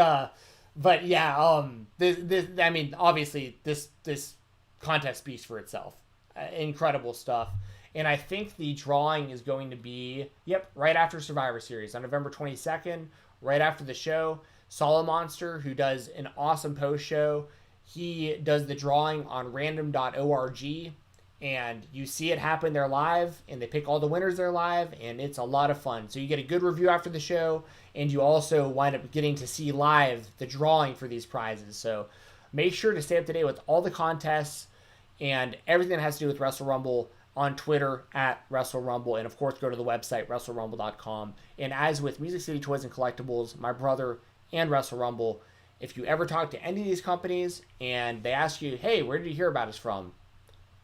yeah, I mean, obviously this contest speaks for itself. Incredible stuff. And I think the drawing is going to be, right after Survivor Series on November 22nd, right after the show. Solid Monster, who does an awesome post show, he does the drawing on random.org, and you see it happen there live, and they pick all the winners there live, and it's a lot of fun. So you get a good review after the show, and you also wind up getting to see live the drawing for these prizes. So make sure to stay up to date with all the contests and everything that has to do with Wrestle Rumble on Twitter at WrestleRumble, and of course go to the website WrestleRumble.com. And as with Music City Toys and Collectibles, my brother, and Wrestle Rumble, if you ever talk to any of these companies and they ask you, hey, where did you hear about us from?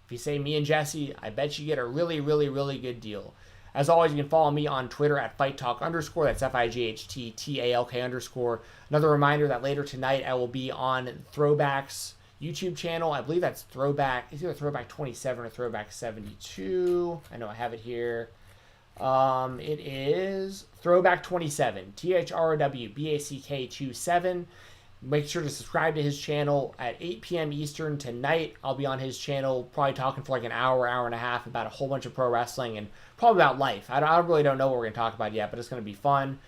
If you say me and Jessi, I bet you get a really, really, really good deal. As always, you can follow me on Twitter at FightTalk_. That's FIGHTTALK_. Another reminder that later tonight I will be on Throwback's YouTube channel. I believe that's Throwback. It's either Throwback 27 or Throwback 72. I know I have it here. It is Throwback 27. THROWBACK 27. Make sure to subscribe to his channel at 8 p.m. Eastern tonight. I'll be on his channel probably talking for like an hour and a half about a whole bunch of pro wrestling and probably about life. I really don't know what we're going to talk about yet, but it's going to be fun.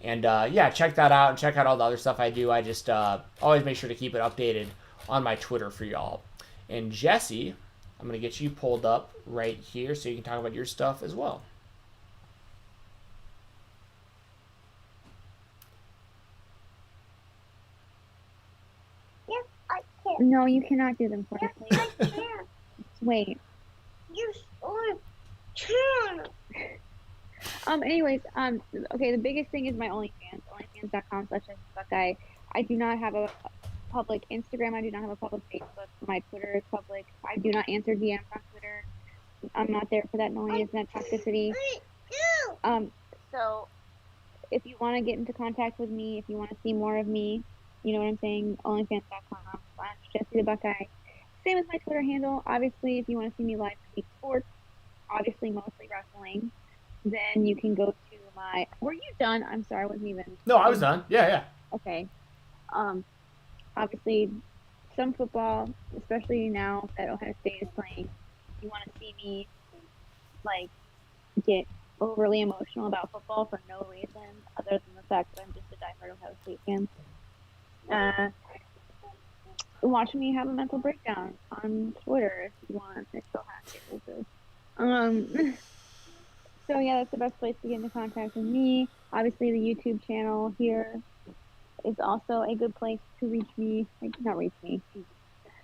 And yeah, check that out and check out all the other stuff I do. I just always make sure to keep it updated on my Twitter for y'all. And Jessi, I'm going to get you pulled up right here so you can talk about your stuff as well. Yes, I can. No, you cannot do them for Yes, me. I can. Wait. You only can. Anyways, okay, the biggest thing is my OnlyFans, onlyfans.com/Buckeye. I do not have a public Instagram. I do not have a public Facebook. My Twitter is public. I do not answer DMs on Twitter. I'm not there for that noise and that toxicity. So if you want to get into contact with me, if you want to see more of me, you know what I'm saying, onlyfans.com/Jessi the Buckeye. Same as my Twitter handle. Obviously, if you want to see me live speak sports, obviously mostly wrestling, then you can go to Were you done? I'm sorry, I wasn't even. No, I was done. Yeah. Okay. Obviously, some football, especially now that Ohio State is playing, you want to see me, like, get overly emotional about football for no reason other than the fact that I'm just a diehard Ohio State fan. Watch me have a mental breakdown on Twitter if you want. I still have to. So yeah, that's the best place to get into contact with me. Obviously, the YouTube channel here is also a good place to reach me. Not reach me.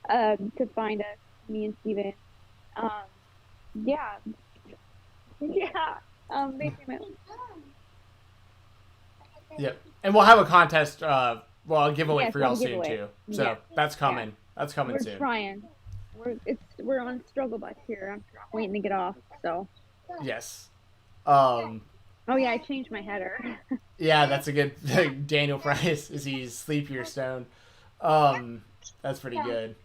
To find us, me and Steven. Yeah. Basically Yep. And we'll have a contest, a giveaway for y'all soon giveaway. too. So that's coming. Yeah. That's coming soon. We're trying. We're on struggle bus here. I'm waiting to get off. So. Yes. Oh yeah, I changed my header. Yeah, that's a good. Daniel Price is he's sleepy or stoned. That's pretty good.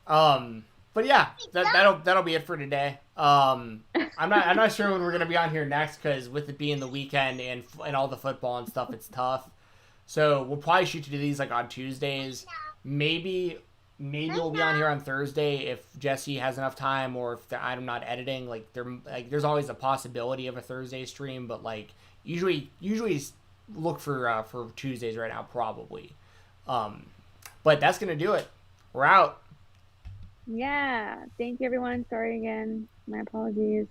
But yeah, that'll be it for today. I'm not sure when we're gonna be on here next because with it being the weekend and all the football and stuff, it's tough. So we'll probably shoot to do these like on Tuesdays. Maybe we'll be on here on Thursday if Jesse has enough time or if I'm not editing. There's always a possibility of a Thursday stream, but like usually look for Tuesdays right now probably. But that's gonna do it. We're out. Yeah. Thank you, everyone. Sorry again. My apologies.